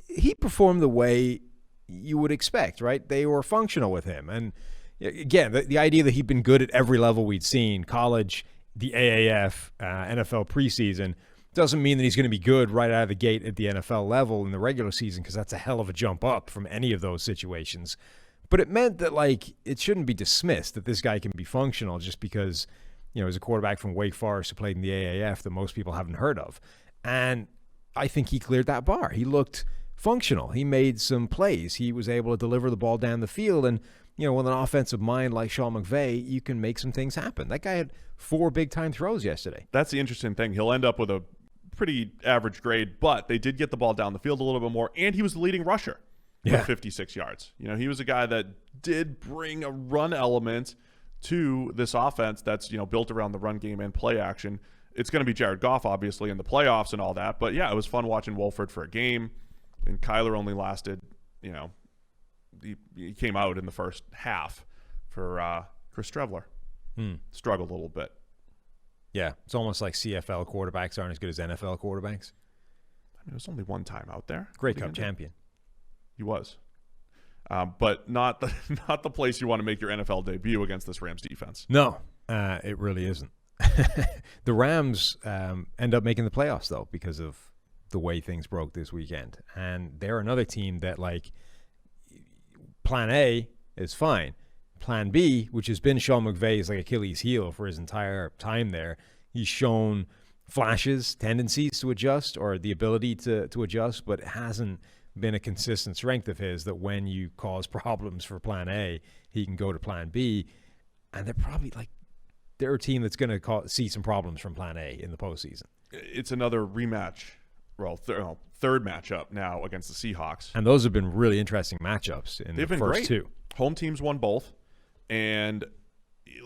He performed the way you would expect, right? They were functional with him. And again, the idea that he'd been good at every level we'd seen, college, the AAF, NFL preseason, doesn't mean that he's going to be good right out of the gate at the NFL level in the regular season, because that's a hell of a jump up from any of those situations. But it meant that, like, it shouldn't be dismissed that this guy can be functional just because, you know, he's a quarterback from Wake Forest who played in the AAF that most people haven't heard of. And I think he cleared that bar. He looked functional. He made some plays. He was able to deliver the ball down the field. And, you know, with an offensive mind like Sean McVay, you can make some things happen. That guy had 4 big-time throws yesterday. That's the interesting thing. He'll end up with a pretty average grade, but they did get the ball down the field a little bit more, and he was the leading rusher with 56 yards. You know, he was a guy that did bring a run element to this offense that's, you know, built around the run game and play action. It's going to be Jared Goff, obviously, in the playoffs and all that. But, yeah, it was fun watching Wolford for a game. And Kyler only lasted, you know, he came out in the first half for Chris Trevler. Struggled a little bit. Yeah, it's almost like CFL quarterbacks aren't as good as NFL quarterbacks. I mean, it was only one time out there. Grey Cup champion. He was. But not the place you want to make your NFL debut against this Rams defense. No, it really isn't. The Rams end up making the playoffs, though, because of the way things broke this weekend. And they're another team that, like, plan A is fine. Plan B, which has been Sean McVay's like Achilles heel for his entire time there, he's shown flashes, tendencies to adjust, or the ability to adjust, but it hasn't been a consistent strength of his that when you cause problems for plan A, he can go to plan B. And they're a team that's going to see some problems from plan A in the postseason. It's another rematch, third matchup now against the Seahawks. And those have been really interesting matchups in the first two. Home teams won both. And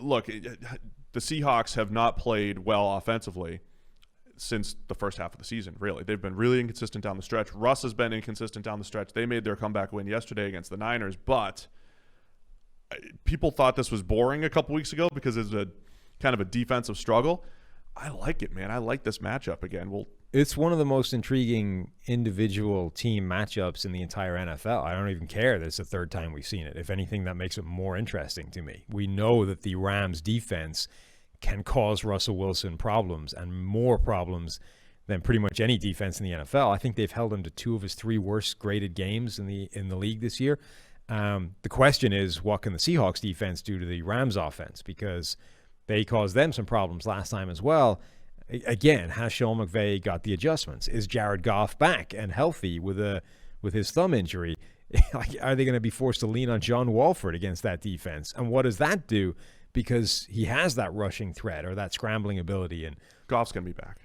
look, the Seahawks have not played well offensively since the first half of the season, really. They've been really inconsistent down the stretch. Russ has been inconsistent down the stretch. They made their comeback win yesterday against the Niners, but people thought this was boring a couple weeks ago because it's a kind of a defensive struggle. I like it, man. I like this matchup again. It's one of the most intriguing individual team matchups in the entire NFL. I don't even care that it's the third time we've seen it. If anything, that makes it more interesting to me. We know that the Rams defense can cause Russell Wilson problems, and more problems than pretty much any defense in the NFL. I think they've held him to 2 of his 3 worst graded games in the league this year. The question is, what can the Seahawks defense do to the Rams offense? Because they caused them some problems last time as well. Again, has Sean McVay got the adjustments? Is Jared Goff back and healthy with his thumb injury? Are they going to be forced to lean on John Wolford against that defense? And what does that do? Because he has that rushing threat or that scrambling ability. And Goff's going to be back.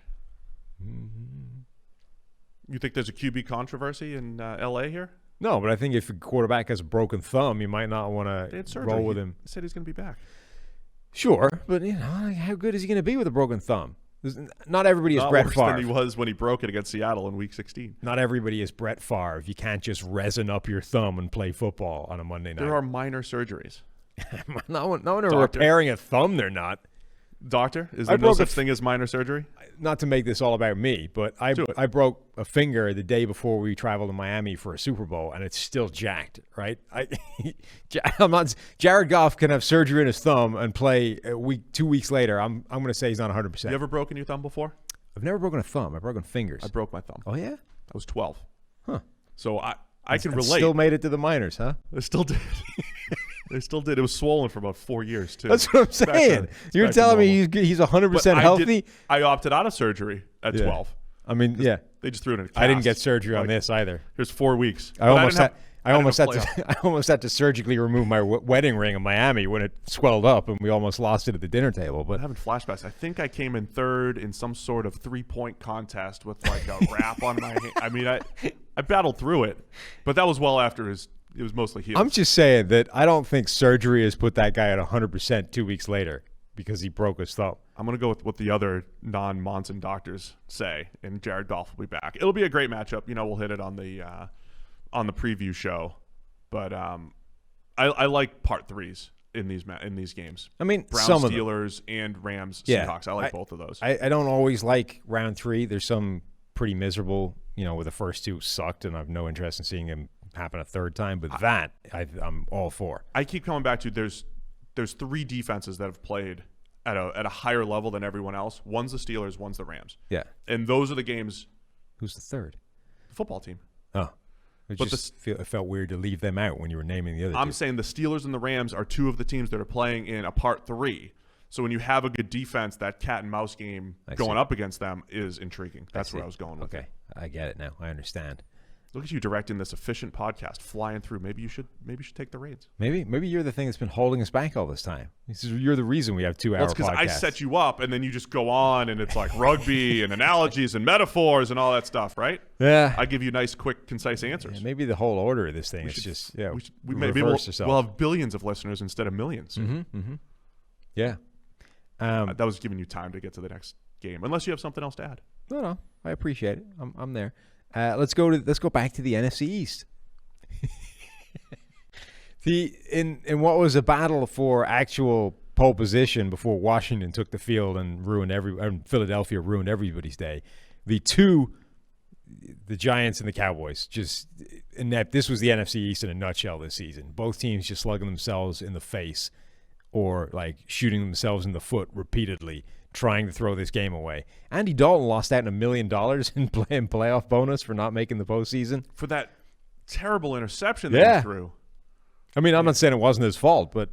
You think there's a QB controversy in L.A. here? No, but I think if a quarterback has a broken thumb, you might not want to roll with him. He said he's going to be back. Sure, but you know, how good is he going to be with a broken thumb? Not everybody is Brett Favre. Not worse than he was when he broke it against Seattle in Week 16. Not everybody is Brett Favre. You can't just resin up your thumb and play football on a Monday night. There are minor surgeries. no one repairing a thumb, they're not. Doctor, is there no such thing as minor surgery? Not to make this all about me, but I broke a finger the day before we traveled to Miami for a Super Bowl, and it's still jacked, right? Jared Goff can have surgery in his thumb and play 2 weeks later. I'm going to say he's not 100%. You ever broken your thumb before? I've never broken a thumb. I've broken fingers. I broke my thumb. Oh, yeah? I was 12. Huh. So I can relate. Still made it to the minors, huh? I still did. They still did. It was swollen for about 4 years, too. That's what I'm saying. You're telling me he's 100% healthy? I opted out of surgery at 12. I mean, yeah. They just threw it in a cast. I didn't get surgery on this either. Here's 4 weeks. I I almost had to surgically remove my wedding ring in Miami when it swelled up, and we almost lost it at the dinner table. But I'm having flashbacks. I think I came in third in some sort of 3-point contest with like a wrap on my hand. I mean, I battled through it, but that was well after it was mostly healed. I'm just saying that I don't think surgery has put that guy at 100% 2 weeks later because he broke his thumb. I'm going to go with what the other non-Monson doctors say, and Jared Goff will be back. It'll be a great matchup. We'll hit it on the preview show, but I like part threes in these games. I mean, Browns, some of Steelers, and Rams, Yeah, Seahawks. I like both of those. I don't always like round three. There's some pretty miserable, where the first two sucked, and I have no interest in seeing them happen a third time. But I'm all for. I keep coming back to there's three defenses that have played at a higher level than everyone else. One's the Steelers, one's the Rams. Yeah. And those are the games. Who's the third? The football team. Oh. It felt weird to leave them out when you were naming the other I'm two. saying the Steelers and the Rams are two of the teams that are playing in a part three. So when you have a good defense, that cat and mouse game going up against them is intriguing. That's where I was going with it. I get it now. I understand. Look at you directing this efficient podcast, flying through. Maybe you should take the reins. Maybe you're the thing that's been holding us back all this time. You're the reason we have 2 hour Well, it's because I set you up, and then you just go on, and it's like rugby and analogies and metaphors and all that stuff, right? Yeah. I give you nice, quick, concise answers. Yeah, maybe the whole order of this thing is just maybe we'll have billions of listeners instead of millions. Yeah. That was giving you time to get to the next game, unless you have something else to add. No, I appreciate it. I'm there. Let's go back to the NFC East. In what was a battle for actual pole position before Washington took the field and Philadelphia ruined everybody's day. The Giants and the Cowboys, just inept. This was the NFC East in a nutshell this season. Both teams just slugging themselves in the face or like shooting themselves in the foot repeatedly, trying to throw this game away. Andy Dalton lost out on $1 million in playoff bonus for not making the postseason. For that terrible interception that he threw. I mean, I'm not saying it wasn't his fault, but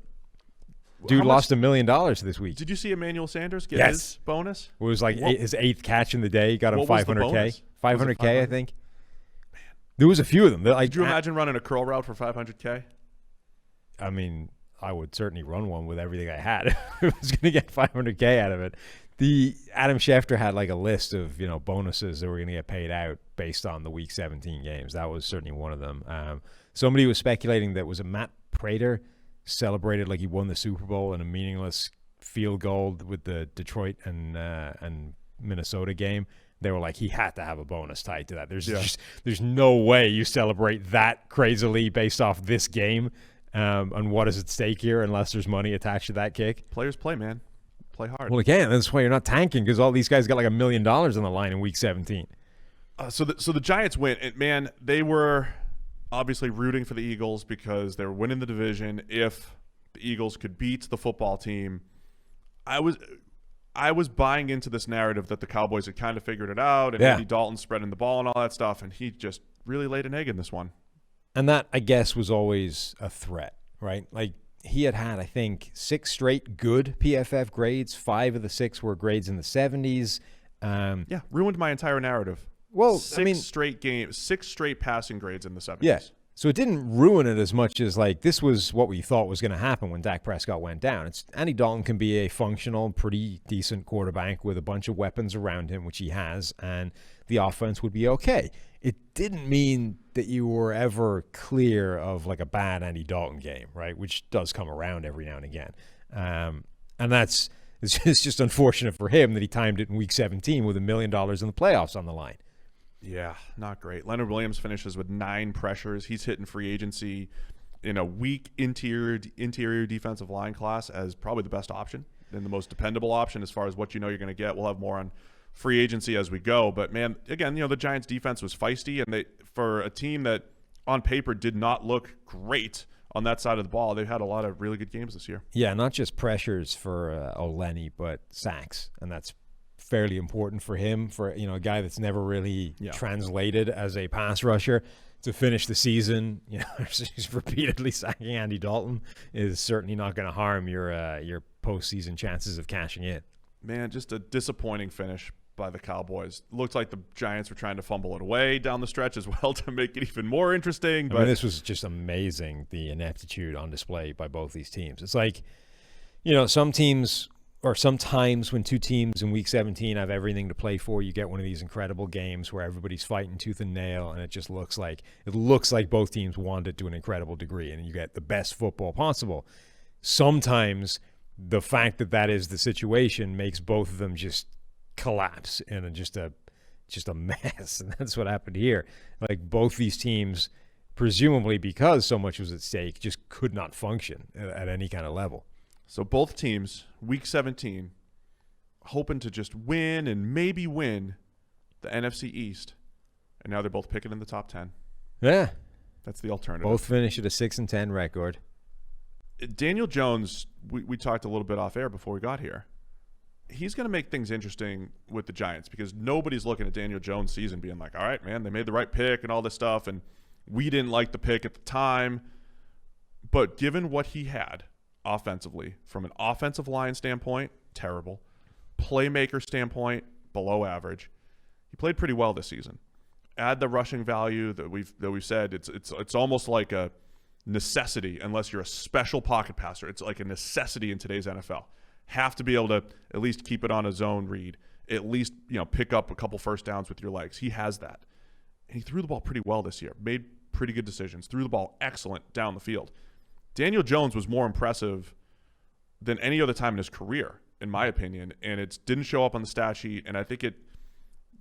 dude lost $1 million this week. Did you see Emmanuel Sanders get his bonus? It was like his 8th catch in the day. Got him $500K. $500K, I think. Man. There was a few of them. Could you imagine running a curl route for $500K? I mean, I would certainly run one with everything I had. I was going to get $500K out of it. Adam Schefter had like a list of bonuses that were going to get paid out based on the Week 17 games. That was certainly one of them. Somebody was speculating that was Matt Prater celebrated like he won the Super Bowl in a meaningless field goal with the Detroit and Minnesota game. They were like, he had to have a bonus tied to that. There's no way you celebrate that crazily based off this game. And what is at stake here unless there's money attached to that kick? Players play, man. Play hard. Well, again, that's why you're not tanking, because all these guys got like $1 million on the line in Week 17. So the Giants win. And man, they were obviously rooting for the Eagles because they were winning the division. If the Eagles could beat the football team, I was buying into this narrative that the Cowboys had kind of figured it out, and Andy Dalton spreading the ball and all that stuff, and he just really laid an egg in this one. And that, I guess, was always a threat, right? Like, he had, I think, 6 straight good PFF grades. 5 of the 6 were grades in the 70s. Ruined my entire narrative. Well, 6 straight passing grades in the 70s. Yeah. So it didn't ruin it as much as, like, this was what we thought was going to happen when Dak Prescott went down. Andy Dalton can be a functional, pretty decent quarterback with a bunch of weapons around him, which he has, and the offense would be okay. It didn't mean that you were ever clear of like a bad Andy Dalton game, right? Which does come around every now and again. And it's just unfortunate for him that he timed it in Week 17 with $1 million in the playoffs on the line. Yeah, not great. Leonard Williams finishes with 9 pressures. He's hitting free agency in a weak interior defensive line class as probably the best option and the most dependable option as far as what you're going to get. We'll have more on free agency as we go. But, man, again, the Giants' defense was feisty, and for a team that on paper did not look great on that side of the ball, they've had a lot of really good games this year. Yeah, not just pressures for Olenny, but sacks, and that's fairly important for him, for a guy that's never really translated as a pass rusher. To finish the season, he's repeatedly sacking Andy Dalton is certainly not going to harm your postseason chances of cashing in. Man, just a disappointing finish. by the Cowboys. Looked like the Giants were trying to fumble it away down the stretch as well to make it even more interesting. But this was just amazing, the ineptitude on display by both these teams. It's like, some teams, or sometimes when two teams in Week 17 have everything to play for, you get one of these incredible games where everybody's fighting tooth and nail, and it just looks like both teams want it to an incredible degree, and you get the best football possible. Sometimes the fact that is the situation makes both of them just collapse in just a mess, and that's what happened here. Like, both these teams, presumably because so much was at stake, just could not function at any kind of level. So both teams, Week 17, hoping to just win and maybe win the NFC East, and now they're both picking in the top 10. Yeah, that's the alternative. Both finish at a 6-10 record. Daniel Jones, we talked a little bit off air before we got here. He's going to make things interesting with the Giants because nobody's looking at Daniel Jones' season being like, all right, man, they made the right pick and all this stuff, and we didn't like the pick at the time. But given what he had offensively, from an offensive line standpoint, terrible. Playmaker standpoint, below average. He played pretty well this season. Add the rushing value that we've said, it's almost like a necessity unless you're a special pocket passer. It's like a necessity in today's NFL. Have to be able to at least keep it on a zone read, at least pick up a couple first downs with your legs. He has that. And he threw the ball pretty well this year. Made pretty good decisions. Threw the ball excellent down the field. Daniel Jones was more impressive than any other time in his career, in my opinion, and it didn't show up on the stat sheet, and I think it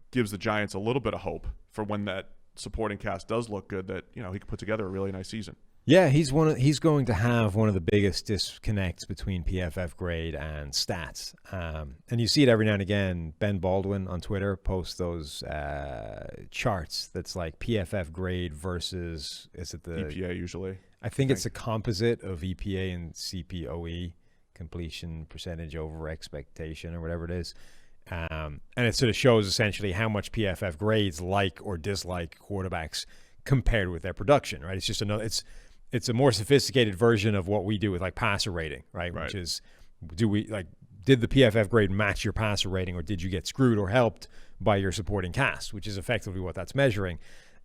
gives the Giants a little bit of hope for when that supporting cast does look good, that he could put together a really nice season. Yeah, he's going to have one of the biggest disconnects between PFF grade and stats. And you see it every now and again. Ben Baldwin on Twitter posts those charts that's like PFF grade versus, is it the EPA usually? I think it's a composite of EPA and CPOE, completion percentage over expectation or whatever it is. And it sort of shows essentially how much PFF grades like or dislike quarterbacks compared with their production, right? It's just it's a more sophisticated version of what we do with like passer rating, right? Which is, did the PFF grade match your passer rating, or did you get screwed or helped by your supporting cast, which is effectively what that's measuring.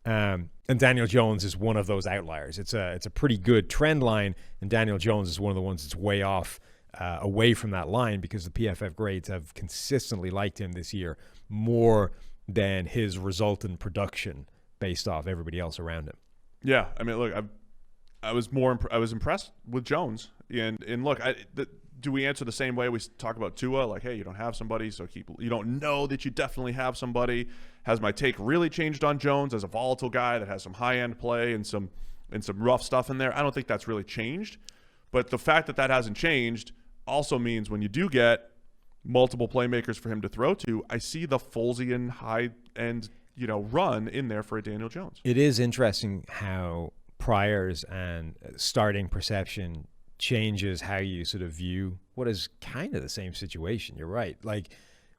And Daniel Jones is one of those outliers. It's a pretty good trend line, and Daniel Jones is one of the ones that's way off, away from that line, because the PFF grades have consistently liked him this year more than his resultant production based off everybody else around him. Yeah, I mean, look, I was impressed with Jones, and look, do we answer the same way we talk about Tua? Like, hey, you don't have somebody, so you don't know that you definitely have somebody. Has my take really changed on Jones as a volatile guy that has some high end play and some rough stuff in there? I don't think that's really changed, but the fact that hasn't changed also means when you do get multiple playmakers for him to throw to, I see the Folesian high end run in there for a Daniel Jones. It is interesting how priors and starting perception changes how you sort of view what is kind of the same situation. You're right. Like,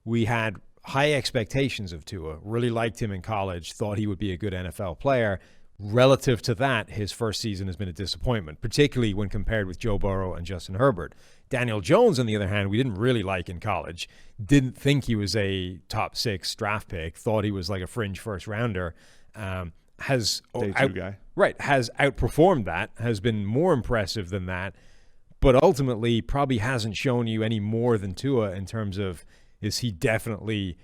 we had high expectations of Tua, really liked him in college, thought he would be a good NFL player. Relative to that, his first season has been a disappointment, particularly when compared with Joe Burrow and Justin Herbert. Daniel Jones, on the other hand, we didn't really like in college, didn't think he was a top 6 draft pick, thought he was like a fringe first rounder. Has outperformed that, has been more impressive than that, but ultimately probably hasn't shown you any more than Tua in terms of, is he definitely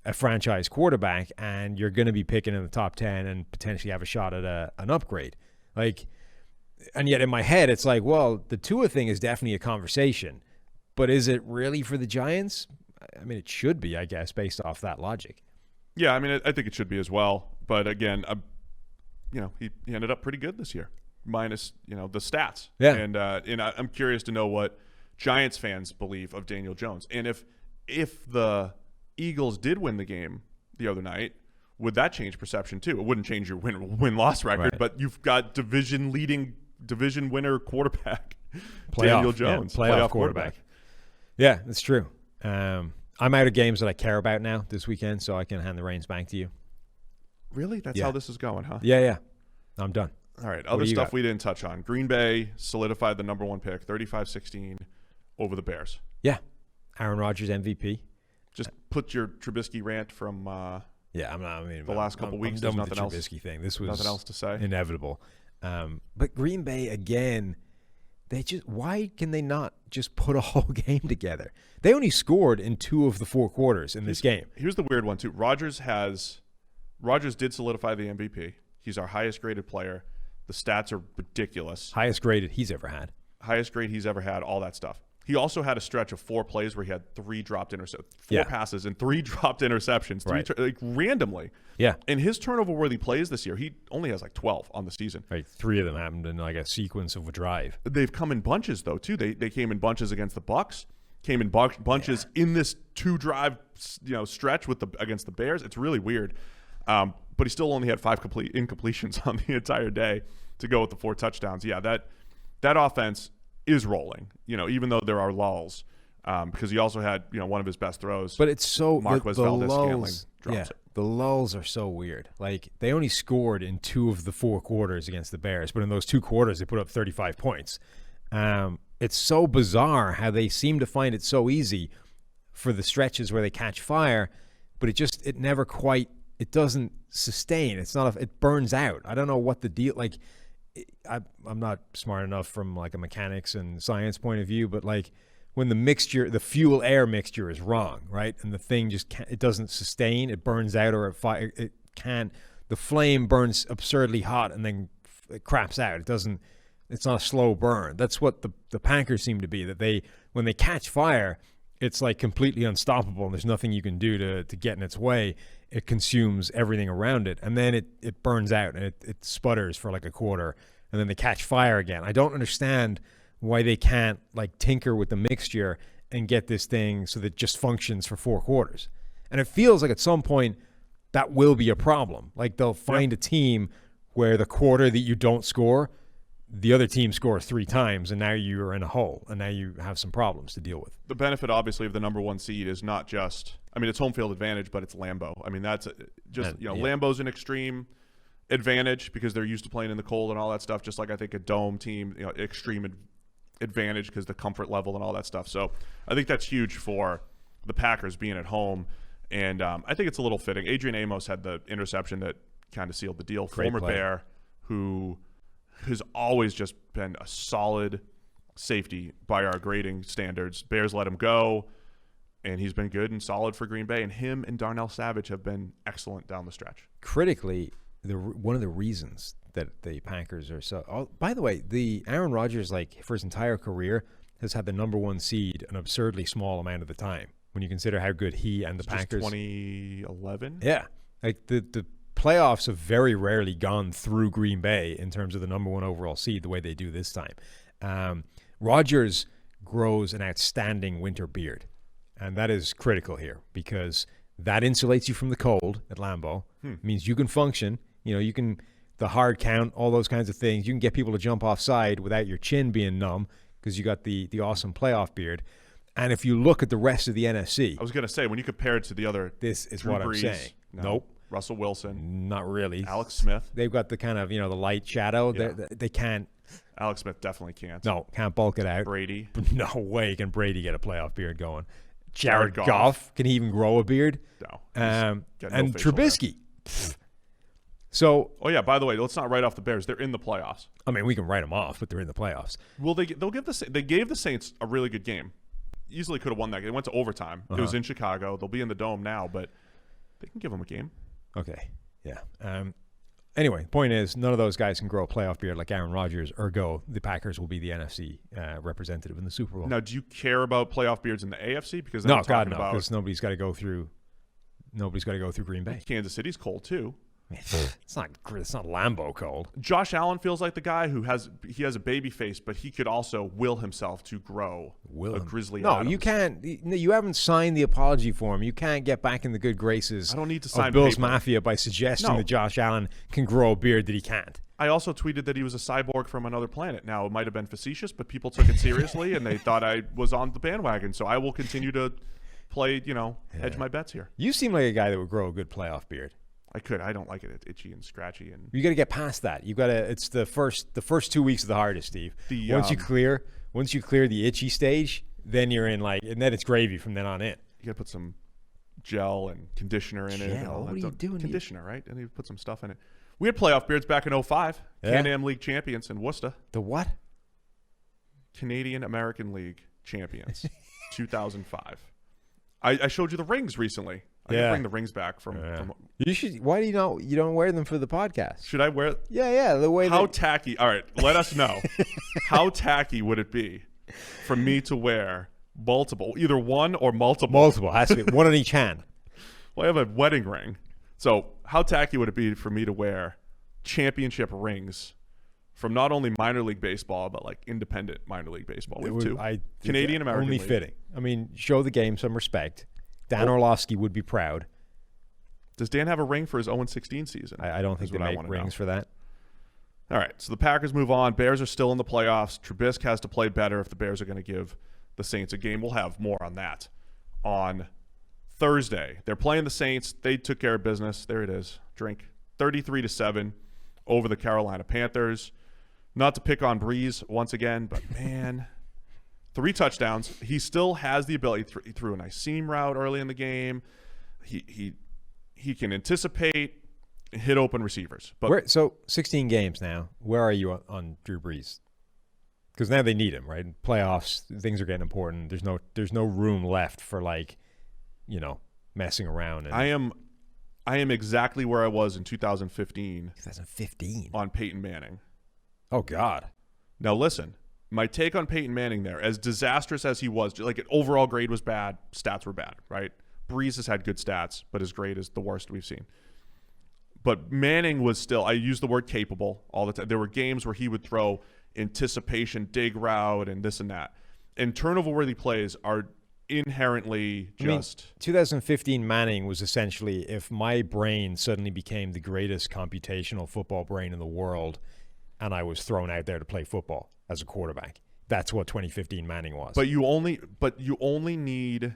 a franchise quarterback, and you're going to be picking in the top 10 and potentially have a shot at an upgrade. Like, and yet in my head, it's like, well, the Tua thing is definitely a conversation, but is it really for the Giants? I mean, it should be, I guess, based off that logic. Yeah, I mean, I think it should be as well. But again, he ended up pretty good this year, minus the stats. Yeah, and I'm curious to know what Giants fans believe of Daniel Jones, and if the Eagles did win the game the other night, would that change perception too? It wouldn't change your win-loss record, right, but you've got division winner quarterback, Daniel Jones, playoff quarterback. Yeah, that's true. I'm out of games that I care about now this weekend, so I can hand the reins back to you. Really? That's how this is going, huh? Yeah. I'm done. All right. Other stuff we didn't touch on. Green Bay solidified the number 1 pick, 35-16 over the Bears. Yeah. Aaron Rodgers MVP. Just put your Trubisky rant from Yeah, I'm not. I mean, the last couple weeks. I'm There's done with nothing the else. Trubisky thing. This was Nothing else to say. Inevitable. But Green Bay again. Why can they not just put a whole game together? They only scored in 2 of the 4 quarters in this game. Here's the weird one too. Rodgers did solidify the MVP. He's our highest graded player. The stats are ridiculous. Highest graded he's ever had. Highest grade he's ever had. All that stuff. He also had a stretch of 4 plays where he had 3 dropped interceptions, 4 passes and 3 dropped interceptions, like randomly. Yeah. And his turnover-worthy plays this year, he only has like 12 on the season. Right, 3 of them happened in like a sequence of a drive. They've come in bunches though too. They came in bunches against the Bucs, came in bunches in this 2-drive stretch against the Bears. It's really weird. But he still only had 5 incompletions on the entire day to go with the 4 touchdowns. Yeah, that offense is rolling, even though there are lulls, because he also had, one of his best throws. But it's so Marquez the Valdez-Scantling lulls, drops it. The lulls are so weird. Like they only scored in 2 of the 4 quarters against the Bears, but in those 2 quarters they put up 35 points. It's so bizarre how they seem to find it so easy for the stretches where they catch fire, but it never quite. It doesn't sustain. It burns out. I don't know what the deal. Like, I'm not smart enough from like a mechanics and science point of view, but like when the fuel air mixture is wrong, right, and the thing it doesn't sustain. It burns out, or it can't. The flame burns absurdly hot and then it craps out. It doesn't. It's not a slow burn. That's what the Packers seem to be. That when they catch fire, it's like completely unstoppable, and there's nothing you can do to get in its way. It consumes everything around it, and then it burns out, and it sputters for like a quarter, and then they catch fire again. I don't understand why they can't like tinker with the mixture and get this thing so that it just functions for 4 quarters. And it feels like at some point that will be a problem. Like they'll find a team where the quarter that you don't score, the other team scores 3 times, and now you're in a hole, and now you have some problems to deal with. The benefit, obviously, of the number 1 seed is not just, it's home field advantage, but it's Lambeau. That's Lambeau's an extreme advantage because they're used to playing in the cold and all that stuff, just like I think a dome team, extreme advantage because the comfort level and all that stuff. So I think that's huge for the Packers being at home, and I think it's a little fitting. Adrian Amos had the interception that kind of sealed the deal. Great Former play. Bear who has always just been a solid safety by our grading standards. Bears let him go, and he's been good and solid for Green Bay. And him and Darnell Savage have been excellent down the stretch. Critically, one of the reasons that the Packers are so. Oh, by the way, the Aaron Rodgers, like for his entire career, has had the number 1 seed an absurdly small amount of the time when you consider how good he and the Packers. 2011. Yeah, like the playoffs have very rarely gone through Green Bay in terms of the number 1 overall seed the way they do this time. Rodgers grows an outstanding winter beard, and that is critical here because that insulates you from the cold at Lambeau. Means you can function. You can the hard count, all those kinds of things. You can get people to jump offside without your chin being numb because you got the awesome playoff beard. And if you look at the rest of the NFC, I was going to say, when you compare it to the other, this is Drew what I'm Brees, saying. no. Nope. Russell Wilson, not really. Alex Smith. They've got the kind of, the light shadow. Yeah. They can't. Alex Smith definitely can't. No, can't bulk it out. Brady. No way can Brady get a playoff beard going. Jared Goff. Can he even grow a beard? No. And Trubisky. So. Oh, yeah, by the way, let's not write off the Bears. They're in the playoffs. We can write them off, but they're in the playoffs. Well, they gave the Saints a really good game. Easily could have won that game. They went to overtime. It was in Chicago. They'll be in the Dome now, but they can give them a game. Okay. Yeah. Anyway, point is, none of those guys can grow a playoff beard like Aaron Rodgers. Ergo, the Packers will be the NFC representative in the Super Bowl. Now, do you care about playoff beards in the AFC? Because no, God, no. Because nobody's got to go through Green Bay. Kansas City's cold too. It's not Lambeau cold. Josh Allen feels like the guy who has a baby face, but he could also will himself to grow a Grizzly Adams. You can't. You haven't signed the apology form. You can't get back in the good graces. I don't need to sign of Bill's paper. Mafia by suggesting that Josh Allen can grow a beard that he can't. I also tweeted that he was a cyborg from another planet. Now, it might have been facetious, but people took it seriously, and they thought I was on the bandwagon. So I will continue to play, hedge my bets here. You seem like a guy that would grow a good playoff beard. I could. I don't like it. It's itchy and scratchy, and you got to get past that. You got to. It's the first 2 weeks of the hardest, Steve. Once you clear the itchy stage, then you're in and then it's gravy from then on in. You got to put some gel and conditioner in it. And all What that are you stuff. doing? Conditioner, right? And he put some stuff in it. We had playoff beards back in 05. Yeah. Can-Am League champions in Worcester. The what? Canadian American League champions, 2005. I showed you the rings recently. I can bring the rings back from. You should. Why do you don't wear them for the podcast? Should I wear? Yeah. The way. How tacky? All right, let us know. How tacky would it be for me to wear multiple, either one or multiple? Multiple has to be one on each hand. Well, I have a wedding ring, so how tacky would it be for me to wear championship rings from not only minor league baseball but like independent minor league baseball? We have two. Canadian American only League. fitting. I mean, show the game some respect. Dan Orlovsky would be proud. Does Dan have a ring for his 0-16 season? I don't think they make rings for that. All right, so the Packers move on. Bears are still in the playoffs. Trubisky has to play better if the Bears are going to give the Saints a game. We'll have more on that on Thursday. They're playing the Saints. They took care of business. There it is. Drink. 33-7 over the Carolina Panthers. Not to pick on Breeze once again, but man, 3 touchdowns. He still has the ability. He threw a nice seam route early in the game. He can anticipate, hit open receivers. But so 16 games now. Where are you on Drew Brees? Because now they need him, right? In playoffs, things are getting important. There's no room left for messing around. And I am exactly where I was in 2015. 2015 on Peyton Manning. Oh God. Now listen, my take on Peyton Manning there, as disastrous as he was, like an overall grade was bad, stats were bad, right? Breeze has had good stats, but his grade is the worst we've seen. But Manning was still, I use the word capable all the time. There were games where he would throw anticipation, dig route, and this and that. And turnover-worthy plays are inherently just... 2015 Manning was essentially if my brain suddenly became the greatest computational football brain in the world and I was thrown out there to play football as a quarterback. That's what 2015 Manning was. But you only need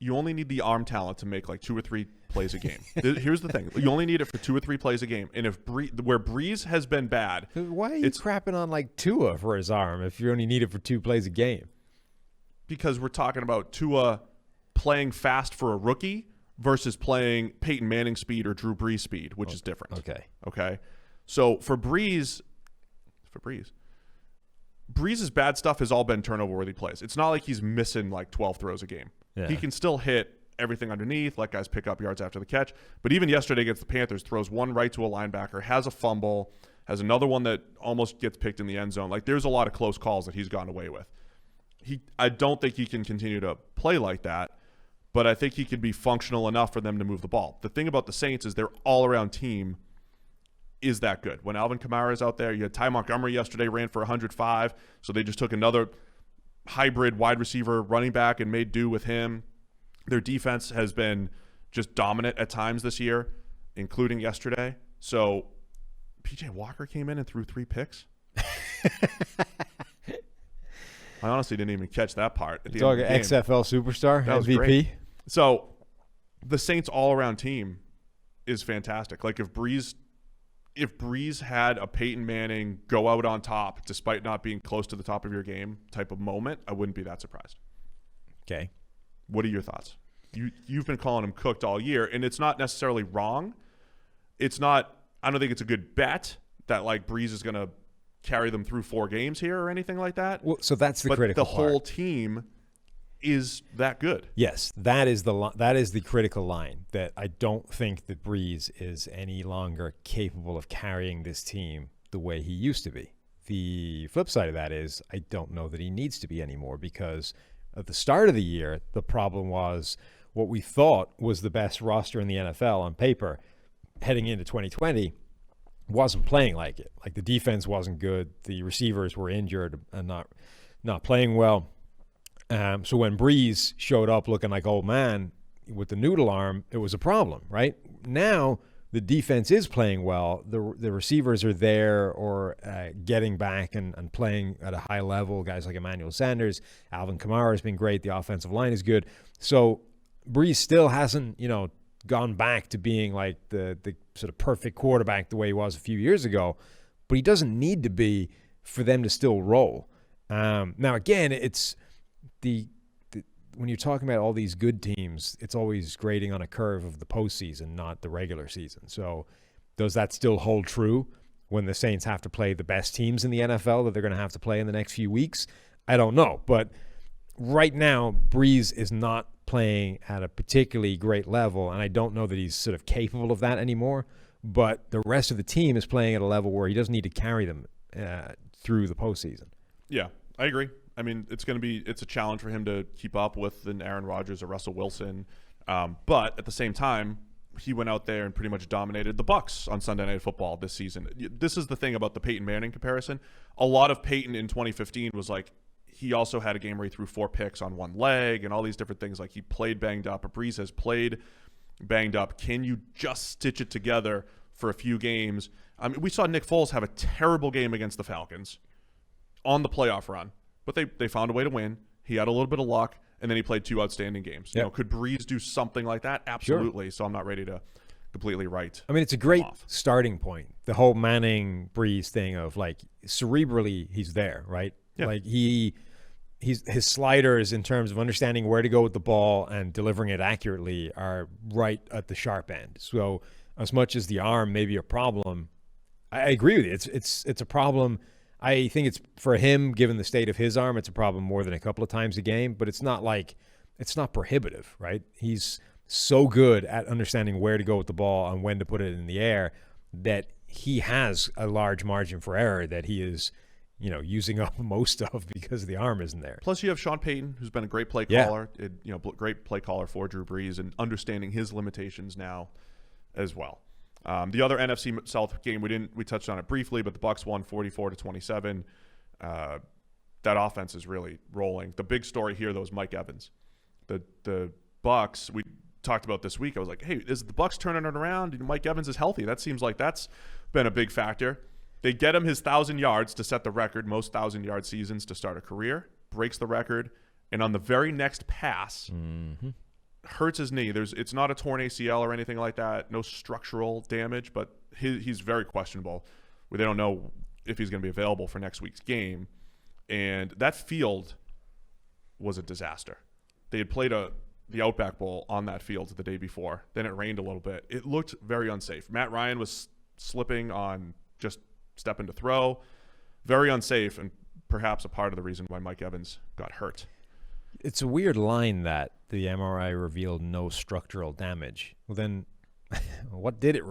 the arm talent to make like 2 or 3 plays a game. Here's the thing. You only need it for 2 or 3 plays a game. And if where Breeze has been bad... Why are you crapping on like Tua for his arm if you only need it for 2 plays a game? Because we're talking about Tua playing fast for a rookie versus playing Peyton Manning speed or Drew Brees speed, which is different. Okay. So for Breeze's bad stuff has all been turnover-worthy plays. It's not like he's missing like 12 throws a game. Yeah. He can still hit everything underneath, let guys pick up yards after the catch. But even yesterday against the Panthers, throws one right to a linebacker, has a fumble, has another one that almost gets picked in the end zone. Like there's a lot of close calls that he's gone away with. I don't think he can continue to play like that, but I think he can be functional enough for them to move the ball. The thing about the Saints is their all-around team is that good. When Alvin Kamara is out there, you had Ty Montgomery yesterday, ran for 105, so they just took another hybrid wide receiver running back and made do with him. Their defense has been just dominant at times this year, including yesterday. So PJ Walker came in and threw 3 picks. I honestly didn't even catch that part. At the end of the game. XFL superstar, that was MVP. Great. So the Saints all-around team is fantastic. Like if Breeze had a Peyton Manning go out on top despite not being close to the top of your game type of moment, I wouldn't be that surprised. Okay. What are your thoughts? You've been calling him cooked all year, and it's not necessarily wrong. It's not – I don't think it's a good bet that like Breeze is going to carry them through 4 games here or anything like that. Well, so that's the critical part. part. The whole team is that good. Yes, that is the critical line, that I don't think that Breeze is any longer capable of carrying this team the way he used to be. The flip side of that is I don't know that he needs to be anymore, because at the start of the year, the problem was what we thought was the best roster in the NFL on paper heading into 2020 wasn't playing like it. Like the defense wasn't good. The receivers were injured and not playing well. So when Breeze showed up looking like old man with the noodle arm, it was a problem, right? Now the defense is playing well. The receivers are there or getting back and playing at a high level. Guys like Emmanuel Sanders, Alvin Kamara has been great. The offensive line is good. So Breeze still hasn't, gone back to being like the sort of perfect quarterback the way he was a few years ago, but he doesn't need to be for them to still roll. Now again, it's the when you're talking about all these good teams, it's always grading on a curve of the postseason, not the regular season. So does that still hold true when the Saints have to play the best teams in the NFL that they're going to have to play in the next few weeks? I don't know. But right now, Breeze is not playing at a particularly great level, and I don't know that he's sort of capable of that anymore. But the rest of the team is playing at a level where he doesn't need to carry them through the postseason. Yeah, I agree. I mean, it's a challenge for him to keep up with an Aaron Rodgers or Russell Wilson. But at the same time, he went out there and pretty much dominated the Bucs on Sunday Night Football this season. This is the thing about the Peyton Manning comparison. A lot of Peyton in 2015 was like, he also had a game where he threw 4 picks on one leg and all these different things. Like, he played banged up. Breeze has played banged up. Can you just stitch it together for a few games? I mean, we saw Nick Foles have a terrible game against the Falcons on the playoff run, but they found a way to win. He had a little bit of luck, and then he played 2 outstanding games. You know, could Breeze do something like that? Absolutely. Sure. So I'm not ready to completely write. I mean, it's a great starting point. The whole Manning Breeze thing of, like, cerebrally, he's there, right? Yeah. Like, his sliders in terms of understanding where to go with the ball and delivering it accurately are right at the sharp end. So as much as the arm may be a problem, I agree with you. It's a problem. I think it's, for him, given the state of his arm, it's a problem more than a couple of times a game, but it's not prohibitive, right? He's so good at understanding where to go with the ball and when to put it in the air that he has a large margin for error that he is, using up most of because the arm isn't there. Plus, you have Sean Payton, who's been a great play caller, great play caller for Drew Brees, and understanding his limitations now as well. The other NFC South game, we touched on it briefly, but the Bucs won 44-27. That offense is really rolling. The big story here, though, is Mike Evans. The Bucs, we talked about this week. I was like, hey, is the Bucs turning it around? Mike Evans is healthy. That seems like that's been a big factor. They get him his 1,000 yards to set the record, most 1,000-yard seasons to start a career, breaks the record, and on the very next pass, hurts his knee. It's not a torn ACL or anything like that, no structural damage, but he's very questionable. They don't know if he's going to be available for next week's game, and that field was a disaster. They had played the Outback Bowl on that field the day before. Then it rained a little bit. It looked very unsafe. Matt Ryan was slipping on just stepping to throw. Very unsafe, and perhaps a part of the reason why Mike Evans got hurt. It's a weird line that the MRI revealed no structural damage. Well, then what did it?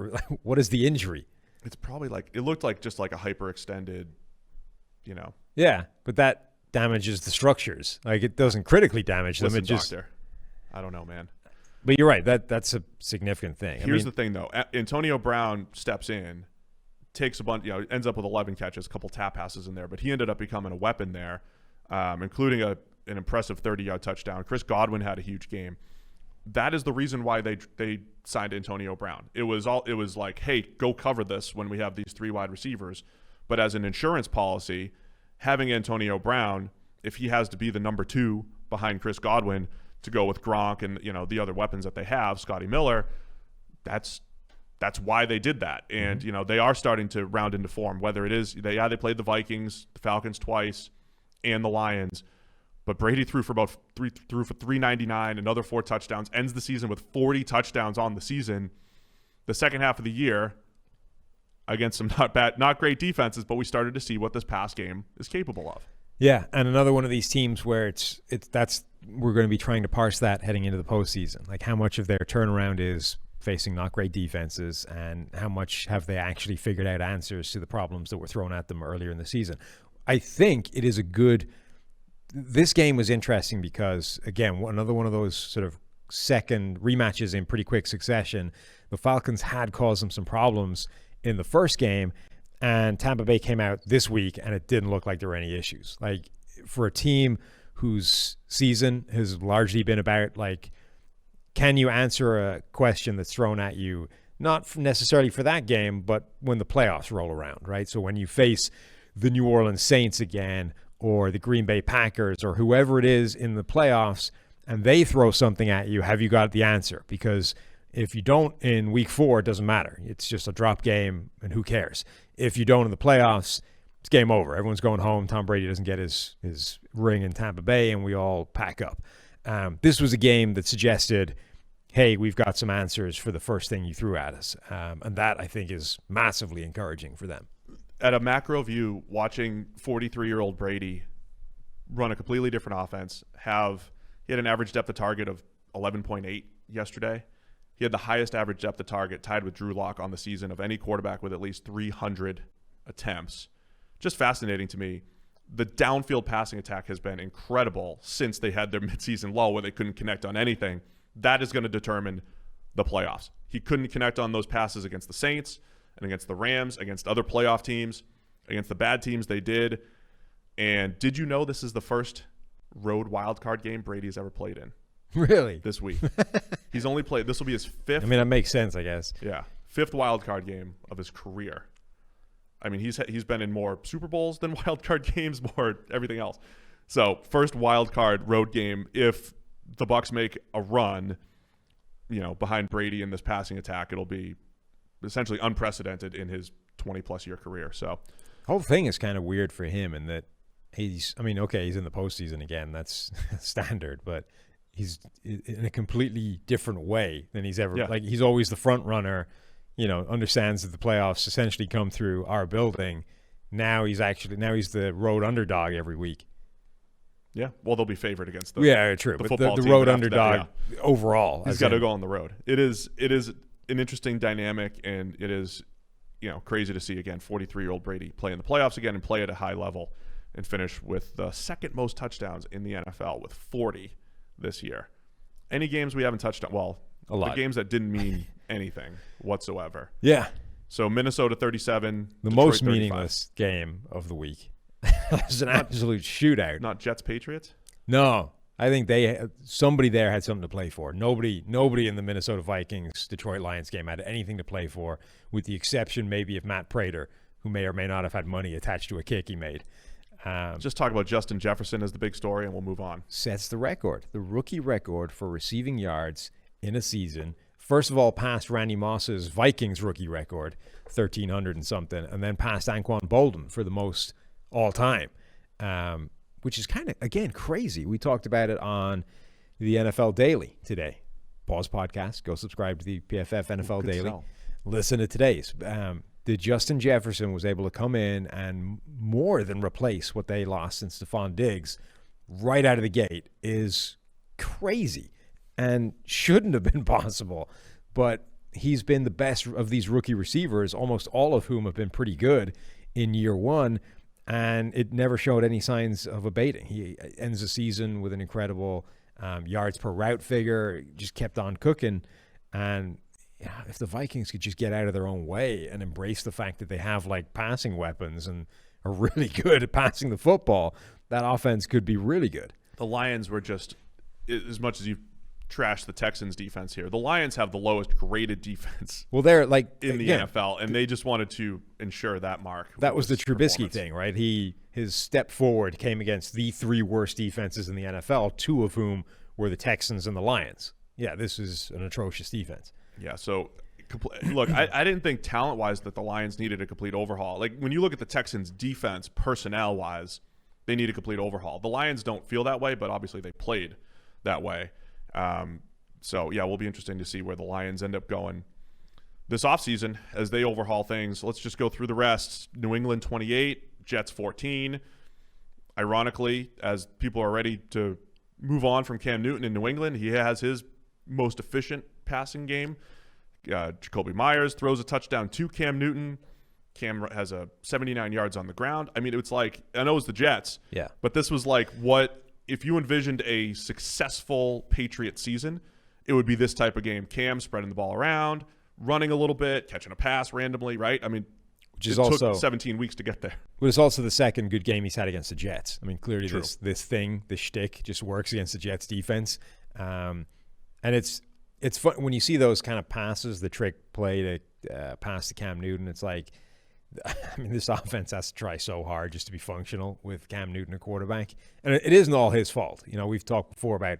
What is the injury? It's probably it looked like just like a hyperextended, Yeah, but that damages the structures. Like, it doesn't critically damage them. Listen, It just. Doctor, I don't know, man. But you're right. That's a significant thing. Here's the thing, though. Antonio Brown steps in, takes a bunch, ends up with 11 catches, a couple tap passes in there, but he ended up becoming a weapon there, including an impressive 30-yard touchdown. Chris Godwin had a huge game. That is the reason why they signed Antonio Brown. It was like, hey, go cover this when we have these 3 wide receivers. But as an insurance policy, having Antonio Brown, if he has to be the number 2 behind Chris Godwin to go with Gronk and the other weapons that they have, Scotty Miller, that's why they did that. And they are starting to round into form. Whether it is they played the Vikings, the Falcons twice, and the Lions. But Brady threw for 399, another 4 touchdowns, ends the season with 40 touchdowns on the season. The second half of the year, against some not great defenses, but we started to see what this pass game is capable of. Yeah, and another one of these teams where we're going to be trying to parse that heading into the postseason. Like, how much of their turnaround is facing not great defenses, and how much have they actually figured out answers to the problems that were thrown at them earlier in the season. I think it is this game was interesting because, again, another one of those sort of second rematches in pretty quick succession. The Falcons had caused them some problems in the first game, and Tampa Bay came out this week, and it didn't look like there were any issues. Like, for a team whose season has largely been about, like, can you answer a question that's thrown at you, not necessarily for that game, but when the playoffs roll around, right? So when you face the New Orleans Saints again, or the Green Bay Packers, or whoever it is in the playoffs, and they throw something at you, have you got the answer? Because if you don't in week 4, it doesn't matter. It's just a drop game, and who cares? If you don't in the playoffs, it's game over. Everyone's going home. Tom Brady doesn't get his ring in Tampa Bay, and we all pack up. This was a game that suggested, hey, we've got some answers for the first thing you threw at us. And that, I think, is massively encouraging for them. At a macro view, watching 43-year-old Brady run a completely different offense, he had an average depth of target of 11.8 yesterday. He had the highest average depth of target, tied with Drew Lock on the season, of any quarterback with at least 300 attempts. Just fascinating to me. The downfield passing attack has been incredible since they had their midseason lull where they couldn't connect on anything. That is going to determine the playoffs. He couldn't connect on those passes against the Saints and against the Rams, against other playoff teams, against the bad teams they did. And did you know this is the first road wildcard game Brady's ever played in? Really? This week. He's only played, this will be his fifth. I mean, that makes sense, I guess. Yeah. Fifth wildcard game of his career. I mean, he's been in more Super Bowls than wildcard games, more everything else. So first wildcard road game. If the Bucs make a run, behind Brady in this passing attack, it'll be essentially unprecedented in his 20-plus year career. So the whole thing is kind of weird for him in that he's in the postseason again. That's standard, but he's in a completely different way than he's ever. Yeah. Like, he's always the front runner. Understands that the playoffs essentially come through our building. Now he's the road underdog every week. Yeah, well, they'll be favored against the true. The but football the team, road but after underdog that, overall. He's got to go on the road. It is an interesting dynamic, and it is crazy to see again 43-year-old Brady play in the playoffs again and play at a high level and finish with the second most touchdowns in the NFL with 40 this year. Any games we haven't touched on? Well, a lot. The games that didn't mean anything whatsoever. Yeah. So Minnesota 37. The Detroit most 35. meaningless game of the week. It was an absolute shootout. Not Jets Patriots? No. I think somebody there had something to play for. Nobody in the Minnesota Vikings Detroit Lions game had anything to play for, with the exception maybe of Matt Prater, who may or may not have had money attached to a kick he made. Just talk about Justin Jefferson as the big story, and we'll move on. Sets the rookie record for receiving yards in a season. First of all, passed Randy Moss's Vikings rookie record, 1,300 and something, and then passed Anquan Boldin for the most all time, which is kind of, again, crazy. We talked about it on the NFL Daily today. Pause podcast. Go subscribe to the PFF NFL Daily. Sell. Listen to today's. That Justin Jefferson was able to come in and more than replace what they lost in Stephon Diggs right out of the gate is crazy and shouldn't have been possible. But he's been the best of these rookie receivers, almost all of whom have been pretty good in year one, and it never showed any signs of abating. He ends the season with an incredible yards per route figure, just kept on cooking. And if the Vikings could just get out of their own way and embrace the fact that they have passing weapons and are really good at passing the football, that offense could be really good. The Lions were just, as much as you've trashed the Texans defense here, the Lions have the lowest graded defense in the NFL, and they just wanted to ensure that mark. That was the Trubisky thing, right? His step forward came against the three worst defenses in the NFL, two of whom were the Texans and the Lions. Yeah, this is an atrocious defense. Yeah, so look, I didn't think talent-wise that the Lions needed a complete overhaul. When you look at the Texans' defense, personnel-wise, they need a complete overhaul. The Lions don't feel that way, but obviously they played that way. So, yeah, it will be interesting to see where the Lions end up going this offseason as they overhaul things. Let's just go through the rest. New England 28, Jets 14. Ironically, as people are ready to move on from Cam Newton in New England, he has his most efficient passing game. Jacoby Myers throws a touchdown to Cam Newton. Cam has 79 yards on the ground. I mean, it's I know it's the Jets, but this was what if you envisioned a successful Patriot season, it would be this type of game. Cam spreading the ball around, running a little bit, catching a pass randomly, right? I mean, it took 17 weeks to get there. But it's also the second good game he's had against the Jets. I mean, clearly True. this shtick just works against the Jets defense. And it's fun when you see those kind of passes, the trick play to pass to Cam Newton. It's this offense has to try so hard just to be functional with Cam Newton a quarterback. And it isn't all his fault. We've talked before about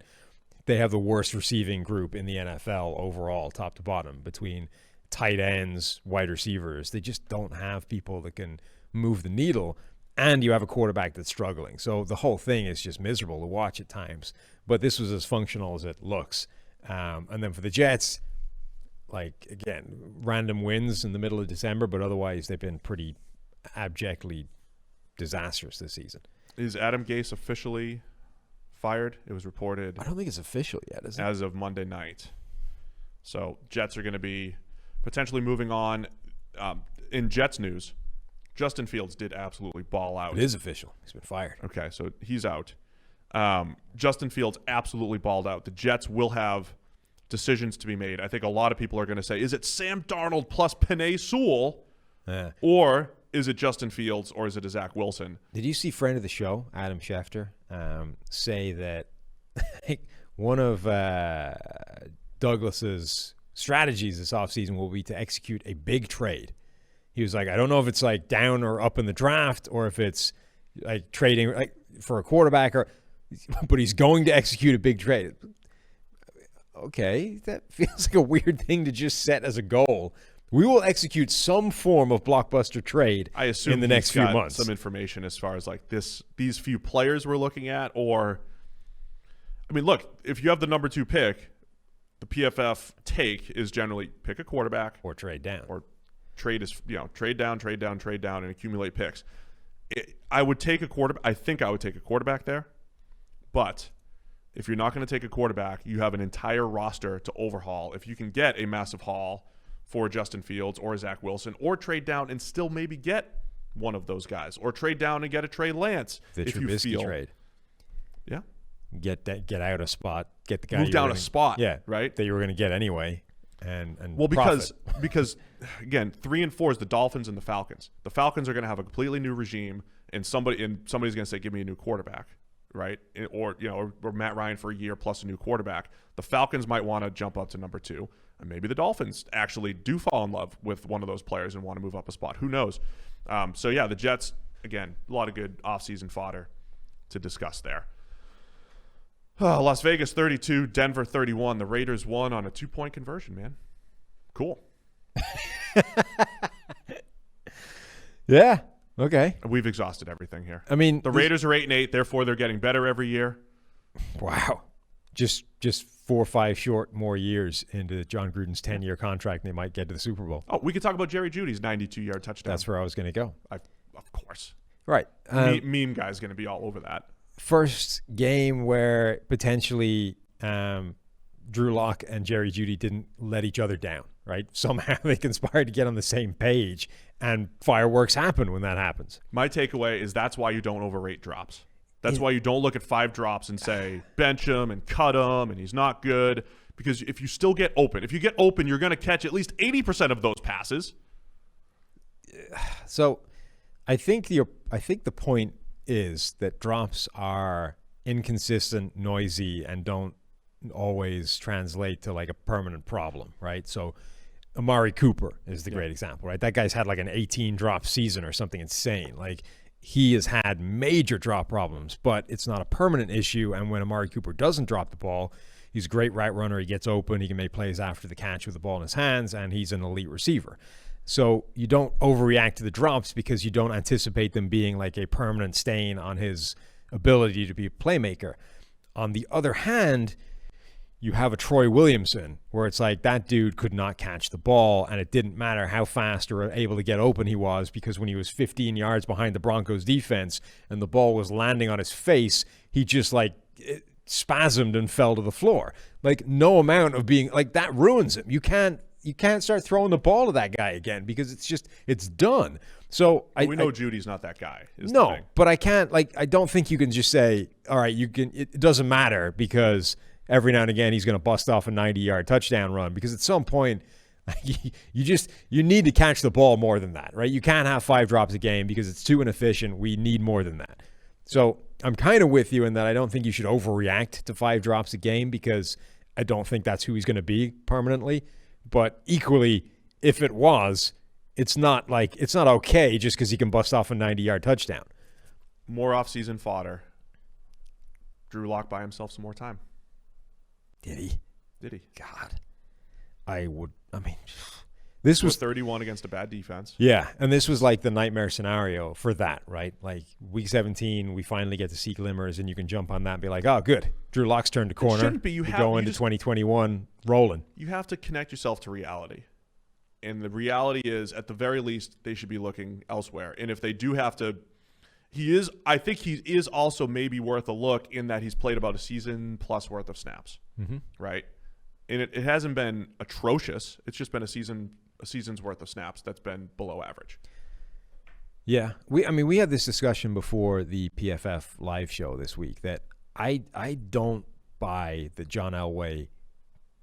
they have the worst receiving group in the NFL overall, top to bottom, between tight ends, wide receivers. They just don't have people that can move the needle, and you have a quarterback that's struggling. So the whole thing is just miserable to watch at times. but this was as functional as it looks. And then for the Jets, like, again, random wins in the middle of December, but otherwise they've been pretty abjectly disastrous this season. Is Adam Gase officially fired? It was reported. I don't think it's official yet, is it? As of Monday night. So Jets are going to be potentially moving on. In Jets news, Justin Fields did absolutely ball out. It is official. He's been fired. Okay, so he's out. Justin Fields absolutely balled out. The Jets will have decisions to be made. I think a lot of people are going to say, is it Sam Darnold plus Penei Sewell? Or is it Justin Fields, or is it a Zach Wilson? Did you see friend of the show, Adam Schefter, say that one of Douglas's strategies this offseason will be to execute a big trade? He was like, I don't know if it's like down or up in the draft, or if it's like trading like for a quarterback, but he's going to execute a big trade. Okay, that feels like a weird thing to just set as a goal. We will execute some form of blockbuster trade, I assume, in the next few months. Some information as far as like these few players we're looking at, or I mean, look, if you have the number 2 pick, the PFF take is generally pick a quarterback or trade down, or trade down, and accumulate picks. I would take a quarterback. I think I would take a quarterback there, but if you're not going to take a quarterback, you have an entire roster to overhaul. If you can get a massive haul for Justin Fields or Zach Wilson, or trade down and still maybe get one of those guys, or trade down and get a Trey Lance. The Trubisky trade. Yeah. Get out a spot. Get the guy. Move down a spot. Yeah. Right. That you were going to get anyway. And well, because again, 3 and 4 is the Dolphins and the Falcons. The Falcons are going to have a completely new regime, and somebody's going to say, "Give me a new quarterback," right? Or Matt Ryan for a year plus a new quarterback. The Falcons might want to jump up to number 2. And maybe the Dolphins actually do fall in love with one of those players and want to move up a spot. Who knows? So, yeah, the Jets, again, a lot of good offseason fodder to discuss there. Las Vegas 32, Denver 31. The Raiders won on a 2-point conversion, man. Cool. Yeah, okay. We've exhausted everything here. I mean, the Raiders are 8-8, therefore they're getting better every year. Wow. Just 4 or 5 short more years into John Gruden's 10-year contract, and they might get to the Super Bowl. Oh, we could talk about Jerry Jeudy's 92-yard touchdown. That's where I was going to go. Of course. Right. Meme guy's going to be all over that. First game where potentially Drew Lock and Jerry Jeudy didn't let each other down, right? Somehow they conspired to get on the same page, and fireworks happen when that happens. My takeaway is that's why you don't overrate drops. That's why you don't look at 5 drops and say, bench him and cut him and he's not good. Because if you still get open, you're going to catch at least 80% of those passes. So I think the point is that drops are inconsistent, noisy, and don't always translate to like a permanent problem, right? So Amari Cooper is the great example, right? That guy's had like an 18 drop season or something insane. Like, he has had major drop problems, but it's not a permanent issue. And when Amari Cooper doesn't drop the ball, he's a great right runner. He gets open. He can make plays after the catch with the ball in his hands, and he's an elite receiver. So you don't overreact to the drops because you don't anticipate them being like a permanent stain on his ability to be a playmaker. On the other hand, you have a Troy Williamson where it's like that dude could not catch the ball, and it didn't matter how fast or able to get open he was, because when he was 15 yards behind the Broncos defense and the ball was landing on his face, he just like spasmed and fell to the floor. Like, no amount of being like that ruins him. You can't start throwing the ball to that guy again because it's done. So we know Judy's not that guy. No, but I don't think you can just say, all right, it doesn't matter because every now and again he's going to bust off a 90-yard touchdown run, because at some point you need to catch the ball more than that, right? You can't have 5 drops a game because it's too inefficient. We need more than that. So I'm kind of with you in that I don't think you should overreact to 5 drops a game, because I don't think that's who he's going to be permanently. But equally, if it was, it's not okay just because he can bust off a 90-yard touchdown. More offseason fodder. Drew Lock buy himself some more time. Did he? Did he? God. This was 31 against a bad defense. Yeah, and this was like the nightmare scenario for that, right? Like week 17, we finally get to see glimmers, and you can jump on that and be like, oh, good. Drew Lock's turned the corner. It shouldn't be. You go into 2021 rolling. You have to connect yourself to reality. And the reality is, at the very least, they should be looking elsewhere. And if they do have to, I think he is also maybe worth a look in that he's played about a season plus worth of snaps, right? And it hasn't been atrocious. It's just been a season's worth of snaps that's been below average. Yeah, we had this discussion before the PFF live show this week that I don't buy that John Elway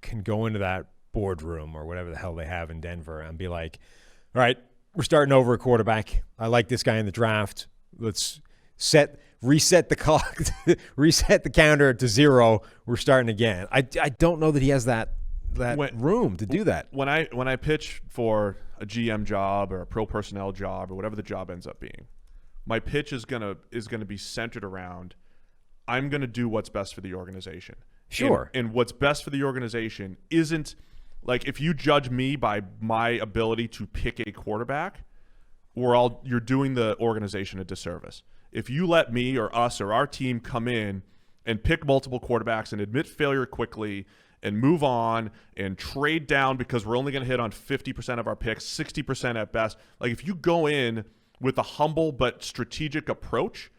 can go into that boardroom or whatever the hell they have in Denver and be like, all right, we're starting over a quarterback. I like this guy in the draft. Let's reset the clock, reset the counter to 0. We're starting again. I don't know that he has that room to do that. When I pitch for a GM job or a pro personnel job or whatever the job ends up being, my pitch is gonna be centered around, I'm gonna do what's best for the organization. Sure. And what's best for the organization isn't like, if you judge me by my ability to pick a quarterback, you're doing the organization a disservice. If you let me or us or our team come in and pick multiple quarterbacks and admit failure quickly and move on and trade down because we're only going to hit on 50% of our picks, 60% at best. Like, if you go in with a humble but strategic approach,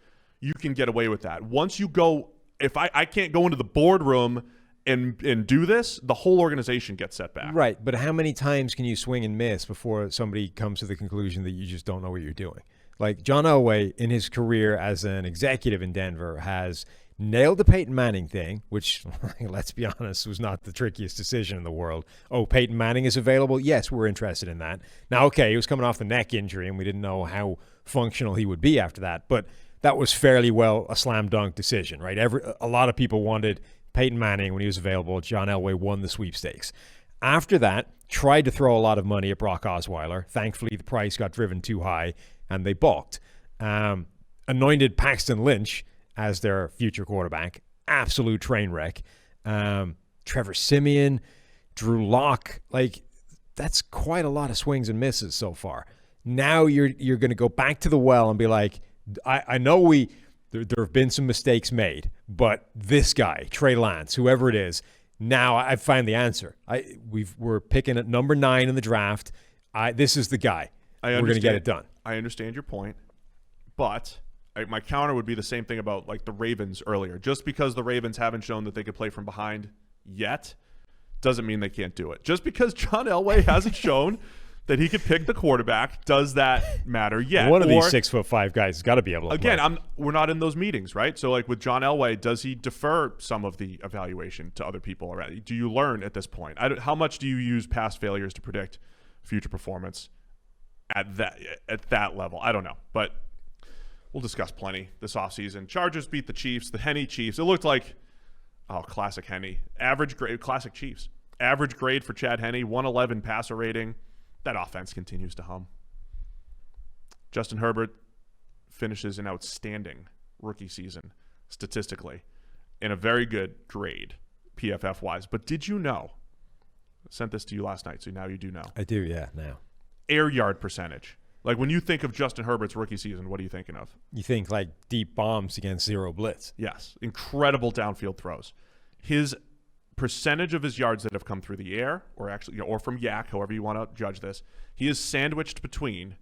you can get away with that. Once you go, if I can't go into the boardroom and do this, the whole organization gets set back. Right, but how many times can you swing and miss before somebody comes to the conclusion that you just don't know what you're doing? Like, John Elway, in his career as an executive in Denver, has nailed the Peyton Manning thing, which, let's be honest, was not the trickiest decision in the world. Oh, Peyton Manning is available? Yes, we're interested in that. Now, okay, he was coming off the neck injury, and we didn't know how functional he would be after that, but that was fairly well a slam dunk decision, right? A lot of people wanted Peyton Manning when he was available. John Elway won the sweepstakes. After that, tried to throw a lot of money at Brock Osweiler. Thankfully, the price got driven too high, and they balked. Anointed Paxton Lynch as their future quarterback. Absolute train wreck. Trevor Siemian, Drew Lock. Like, that's quite a lot of swings and misses so far. Now you're going to go back to the well and be like, I know there have been some mistakes made, but this guy, Trey Lance, whoever it is, now I've found the answer. We're picking at number 9 in the draft. This is the guy. We're going to get it done. I understand your point, but my counter would be the same thing about like the Ravens earlier. Just because the Ravens haven't shown that they could play from behind yet doesn't mean they can't do it. Just because John Elway hasn't shown that he could pick the quarterback, does that matter yet? One of these 6'5" guys has got to be able to again, we're not in those meetings, right? So like with John Elway, does he defer some of the evaluation to other people already? Do you learn at this point? How much do you use past failures to predict future performance at that level? I don't know, but we'll discuss plenty this offseason. Chargers beat the Chiefs, the Henne Chiefs. It looked like, classic Henne. Average grade, classic Chiefs. Average grade for Chad Henne, 111 passer rating. That offense continues to hum. Justin Herbert finishes an outstanding rookie season statistically in a very good grade PFF-wise. But did you know, I sent this to you last night, so now you do know. I do, yeah, now. Air yard percentage. Like when you think of Justin Herbert's rookie season, what are you thinking of? You think like deep bombs against zero blitz. Yes, incredible downfield throws. His percentage of his yards that have come through the air, or from yak, however you want to judge this, he is sandwiched between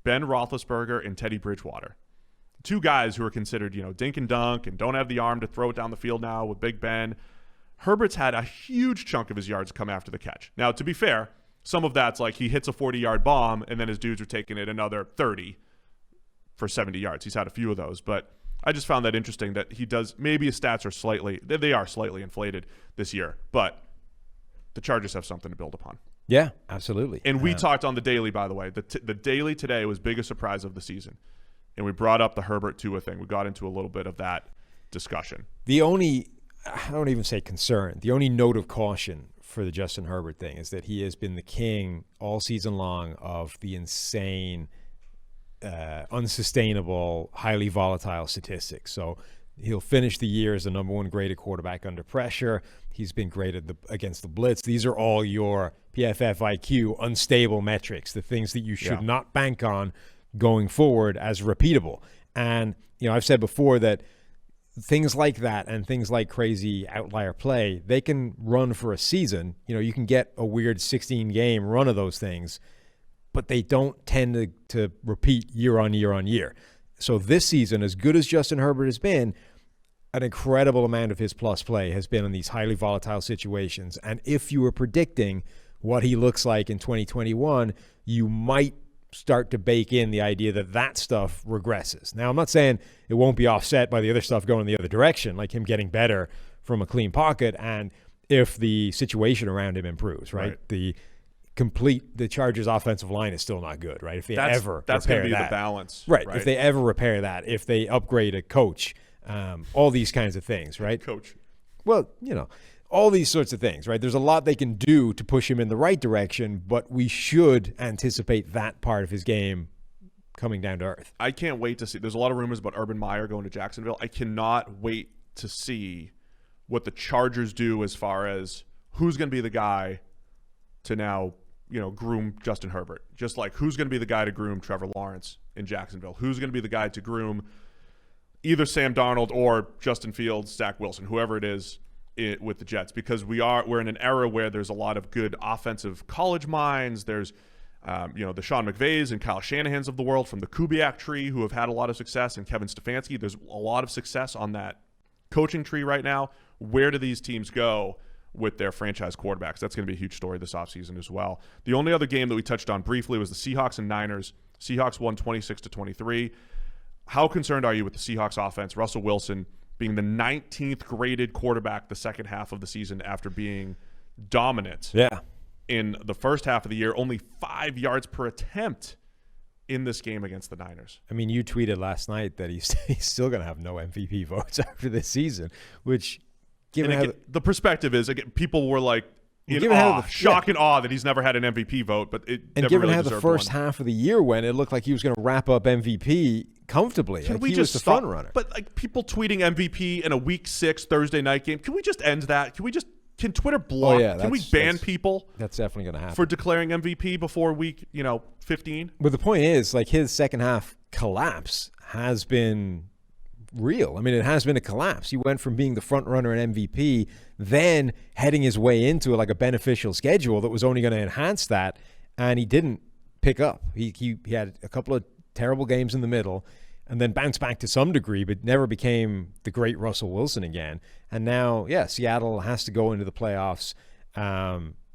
Ben Roethlisberger and Teddy Bridgewater. Two guys who are considered, dink and dunk and don't have the arm to throw it down the field now with Big Ben. Herbert's had a huge chunk of his yards come after the catch. Now, to be fair, some of that's like he hits a 40-yard bomb and then his dudes are taking it another 30 for 70 yards. He's had a few of those, but I just found that interesting that he does. Maybe his stats are slightly inflated this year, but the Chargers have something to build upon. Yeah, absolutely. And we talked on the daily, by the way. The daily today was biggest surprise of the season, and we brought up the Herbert Tua thing. We got into a little bit of that discussion. I don't even say concern. The only note of caution for the Justin Herbert thing is that he has been the king all season long of the insane, unsustainable, highly volatile statistics. So He'll finish the year as the number one graded quarterback under pressure. He's been graded against the blitz. These are all your PFF IQ unstable metrics, the things that you should not bank on going forward as repeatable. And, I've said before that things like that and things like crazy outlier play, they can run for a season. You can get a weird 16-game run of those things, but they don't tend to repeat year on year on year. So this season, as good as Justin Herbert has been, an incredible amount of his plus play has been in these highly volatile situations. And if you were predicting what he looks like in 2021, you might start to bake in the idea that stuff regresses. Now, I'm not saying it won't be offset by the other stuff going the other direction, like him getting better from a clean pocket, and if the situation around him improves, right? The Chargers' offensive line is still not good, right? If they ever that's going to be that, the balance, right? If they ever repair that, if they upgrade a coach, all these kinds of things, right? Coach. Well, all these sorts of things, right? There's a lot they can do to push him in the right direction, but we should anticipate that part of his game coming down to earth. I can't wait to see. There's a lot of rumors about Urban Meyer going to Jacksonville. I cannot wait to see what the Chargers do as far as who's going to be the guy to now, groom Justin Herbert. Just like who's going to be the guy to groom Trevor Lawrence in Jacksonville. Who's going to be the guy to groom either Sam Darnold or Justin Fields, Zach Wilson, whoever it is with the Jets, because we're in an era where there's a lot of good offensive college minds. There's the Sean McVays and Kyle Shanahans of the world from the Kubiak tree who have had a lot of success, and Kevin Stefanski. There's a lot of success on that coaching tree right now. Where do these teams go with their franchise quarterbacks? That's going to be a huge story this offseason as well. The only other game that we touched on briefly was the Seahawks and Niners. Seahawks won 26-23. How concerned are you with the Seahawks offense? Russell Wilson being the 19th graded quarterback the second half of the season after being dominant in the first half of the year, only 5 yards per attempt in this game against the Niners. I mean, you tweeted last night that he's still going to have no MVP votes after this season, which the perspective is, again, people were like in shock and awe that he's never had an MVP vote, but given how the first half of the year went, it looked like he was going to wrap up MVP comfortably. Can we he just was the front runner? But people tweeting MVP in a Week 6 Thursday night game, can we just end that? Can Twitter block? Can we ban people? That's definitely going to happen for declaring MVP before week 15. But the point is, like, his second half collapse has been real. I mean, it has been a collapse. He went from being the front runner in MVP, then heading his way into like a beneficial schedule that was only going to enhance that, and he didn't pick up. He had a couple of terrible games in the middle, and then bounced back to some degree, but never became the great Russell Wilson again. And now, Seattle has to go into the playoffs,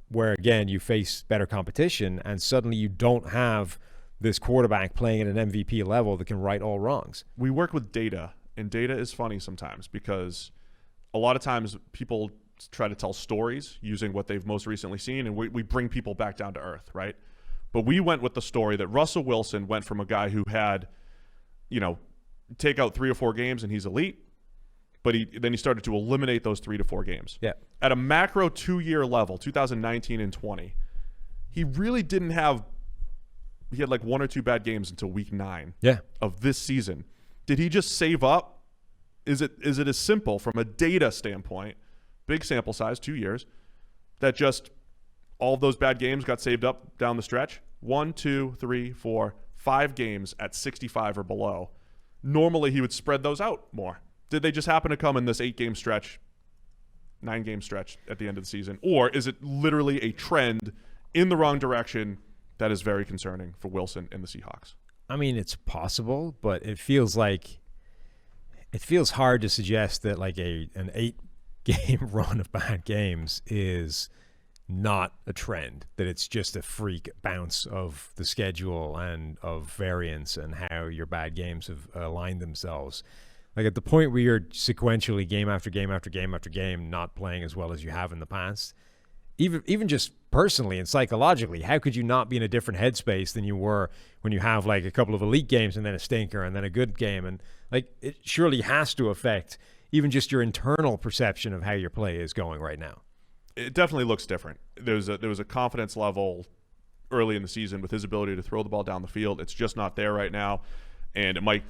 where again you face better competition, and suddenly you don't have this quarterback playing at an MVP level that can right all wrongs. We work with data. And data is funny sometimes because a lot of times people try to tell stories using what they've most recently seen, and we bring people back down to earth, right? But we went with the story that Russell Wilson went from a guy who had, take out 3 or 4 games and he's elite, but then he started to eliminate those 3 to 4 games. Yeah. At a macro 2-year level, 2019 and 20, he really didn't have – he had like 1 or 2 bad games until week 9 of this season. Did he just save up? Is it as simple from a data standpoint, big sample size, 2 years, that just all of those bad games got saved up down the stretch? 1, 2, 3, 4, 5 games at 65 or below. Normally he would spread those out more. Did they just happen to come in this 8-game stretch, 9-game stretch at the end of the season? Or is it literally a trend in the wrong direction that is very concerning for Wilson and the Seahawks? I mean, it's possible, but it feels hard to suggest that like an 8-game run of bad games is not a trend, that it's just a freak bounce of the schedule and of variance and how your bad games have aligned themselves. Like at the point where you're sequentially game after game after game after game not playing as well as you have in the past, even just personally and psychologically, how could you not be in a different headspace than you were when you have like a couple of elite games and then a stinker and then a good game? And like it surely has to affect even just your internal perception of how your play is going right now. It definitely looks different. There was a confidence level early in the season with his ability to throw the ball down the field. It's just not there right now, and it might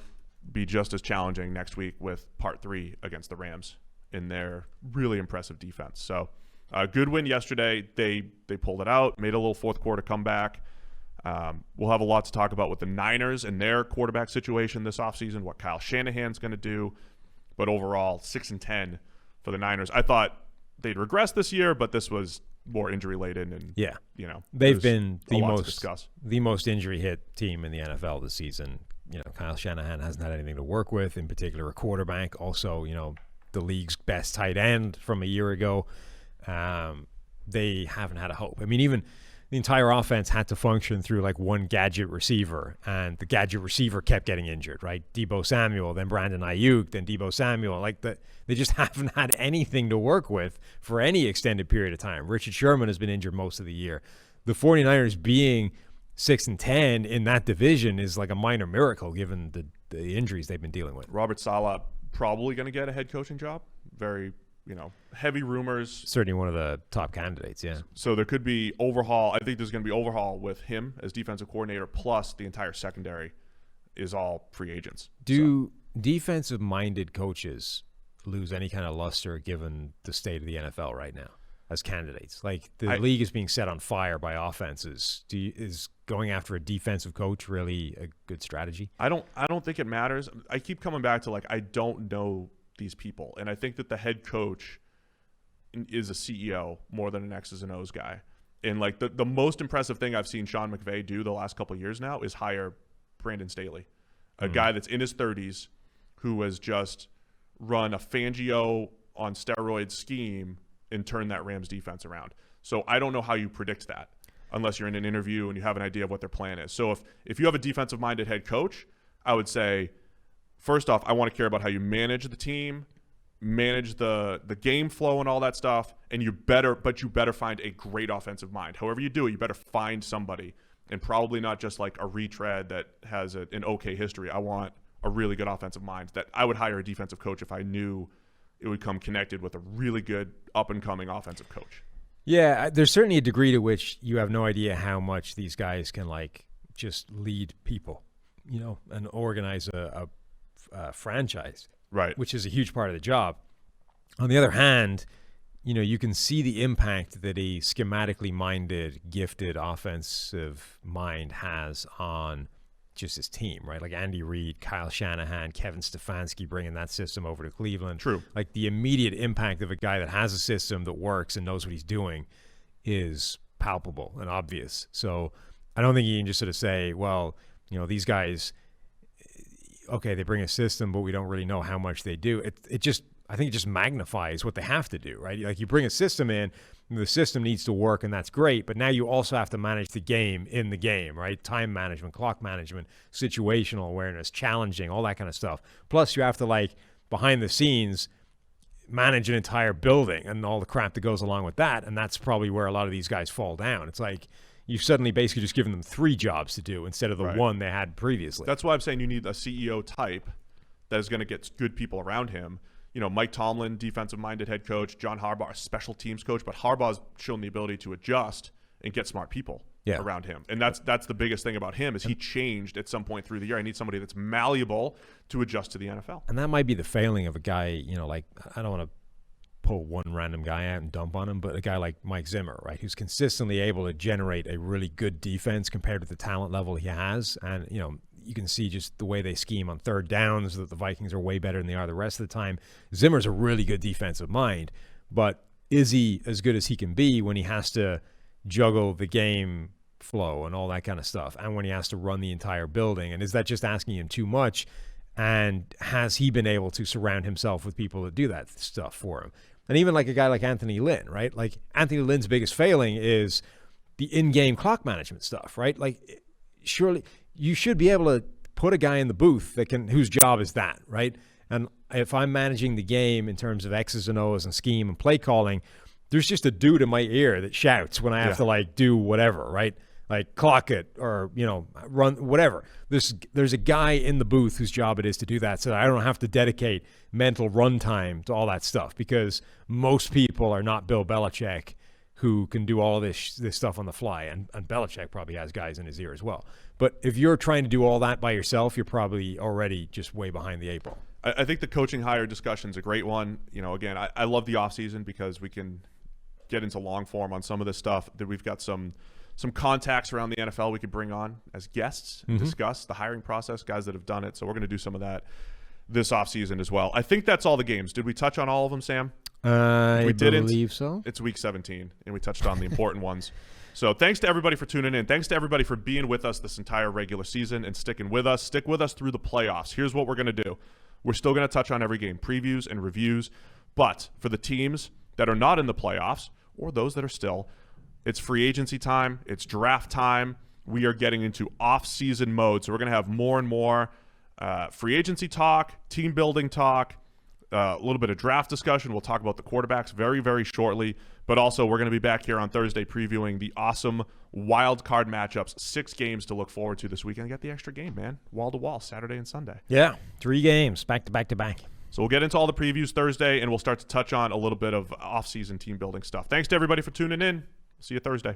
be just as challenging next week with part 3 against the Rams in their really impressive defense. So good win yesterday. They pulled it out, made a little fourth quarter comeback. We'll have a lot to talk about with the Niners and their quarterback situation this offseason, what Kyle Shanahan's going to do. But overall, 6-10 for the Niners. I thought they'd regress this year, but this was more injury laden, and they've been the most injury hit team in the NFL this season. Kyle Shanahan hasn't had anything to work with, in particular a quarterback. Also, the league's best tight end from a year ago. They haven't had a hope. I mean, even the entire offense had to function through like one gadget receiver, and the gadget receiver kept getting injured, right? Deebo Samuel, then Brandon Ayuk, then Deebo Samuel. They just haven't had anything to work with for any extended period of time. Richard Sherman has been injured most of the year. The 49ers being 6-10 in that division is like a minor miracle given the injuries they've been dealing with. Robert Saleh probably going to get a head coaching job. Very heavy rumors. Certainly one of the top candidates, yeah. So there could be overhaul. I think there's going to be overhaul with him as defensive coordinator, plus the entire secondary is all free agents. Do defensive-minded coaches lose any kind of luster given the state of the NFL right now as candidates? Like, the league is being set on fire by offenses. Is going after a defensive coach really a good strategy? I don't think it matters. I keep coming back to, I don't know these people, and I think that the head coach is a CEO more than an X's and O's guy. And the most impressive thing I've seen Sean McVay do the last couple of years now is hire Brandon Staley, a guy that's in his 30s who has just run a Fangio on steroids scheme and turned that Rams defense around. So I don't know how you predict that unless you're in an interview and you have an idea of what their plan is. So if you have a defensive-minded head coach, I would say, first off, I want to care about how you manage the team, manage the game flow and all that stuff, and you better find a great offensive mind. However you do it, you better find somebody, and probably not just like a retread that has an okay history. I want a really good offensive mind. That I would hire a defensive coach if I knew it would come connected with a really good up-and-coming offensive coach. Yeah, there's certainly a degree to which you have no idea how much these guys can just lead people, and organize a franchise, right? Which is a huge part of the job. On the other hand, you can see the impact that a schematically minded, gifted offensive mind has on just his team, right? Like Andy Reid, Kyle Shanahan, Kevin Stefanski bringing that system over to Cleveland. True. Like the immediate impact of a guy that has a system that works and knows what he's doing is palpable and obvious. So I don't think you can just sort of say, well, these guys, okay, they bring a system, but we don't really know how much they do. I think it just magnifies what they have to do, right? Like you bring a system in, the system needs to work, and that's great, but now you also have to manage the game in the game, right? Time management, clock management, situational awareness, challenging, all that kind of stuff. Plus you have to, behind the scenes, manage an entire building and all the crap that goes along with that, and that's probably where a lot of these guys fall down. It's like you've suddenly basically just given them 3 jobs to do instead of the one they had previously. That's why I'm saying you need a CEO type that is going to get good people around him. Mike Tomlin, defensive-minded head coach, John Harbaugh, special teams coach, but Harbaugh's shown the ability to adjust and get smart people around him. And that's the biggest thing about him is he changed at some point through the year. I need somebody that's malleable to adjust to the NFL. And that might be the failing of a guy, I don't want to pull one random guy out and dump on him, but a guy like Mike Zimmer, right, who's consistently able to generate a really good defense compared to the talent level he has. And, you can see just the way they scheme on third downs that the Vikings are way better than they are the rest of the time. Zimmer's a really good defensive mind, but is he as good as he can be when he has to juggle the game flow and all that kind of stuff, and when he has to run the entire building? And is that just asking him too much? And has he been able to surround himself with people that do that stuff for him? And even like a guy like Anthony Lynn, right? Like Anthony Lynn's biggest failing is the in-game clock management stuff, right? Like surely you should be able to put a guy in the booth whose job is that, right? And if I'm managing the game in terms of X's and O's and scheme and play calling, there's just a dude in my ear that shouts when I have to do whatever, right? Like clock it or, run whatever. There's a guy in the booth whose job it is to do that, so that I don't have to dedicate mental runtime to all that stuff, because most people are not Bill Belichick who can do all this stuff on the fly, and Belichick probably has guys in his ear as well. But if you're trying to do all that by yourself, you're probably already just way behind the eight ball. I think the coaching hire discussion is a great one. Again, I love the offseason because we can get into long form on some of this stuff. That we've got some contacts around the NFL we could bring on as guests and discuss the hiring process, guys that have done it. So we're going to do some of that this offseason as well. I think that's all the games. Did we touch on all of them, Sam? I believe so. It's week 17, and we touched on the important ones. So thanks to everybody for tuning in. Thanks to everybody for being with us this entire regular season and sticking with us. Stick with us through the playoffs. Here's what we're going to do. We're still going to touch on every game, previews and reviews. But for the teams that are not in the playoffs, or those that are still, it's free agency time. It's draft time. We are getting into off-season mode. So we're going to have more and more free agency talk, team building talk, a little bit of draft discussion. We'll talk about the quarterbacks very, very shortly. But also, we're going to be back here on Thursday previewing the awesome wild card matchups. 6 games to look forward to this weekend. Get the extra game, man. Wall to wall, Saturday and Sunday. Yeah, 3 games, back to back to back. So we'll get into all the previews Thursday, and we'll start to touch on a little bit of off-season team building stuff. Thanks to everybody for tuning in. See you Thursday.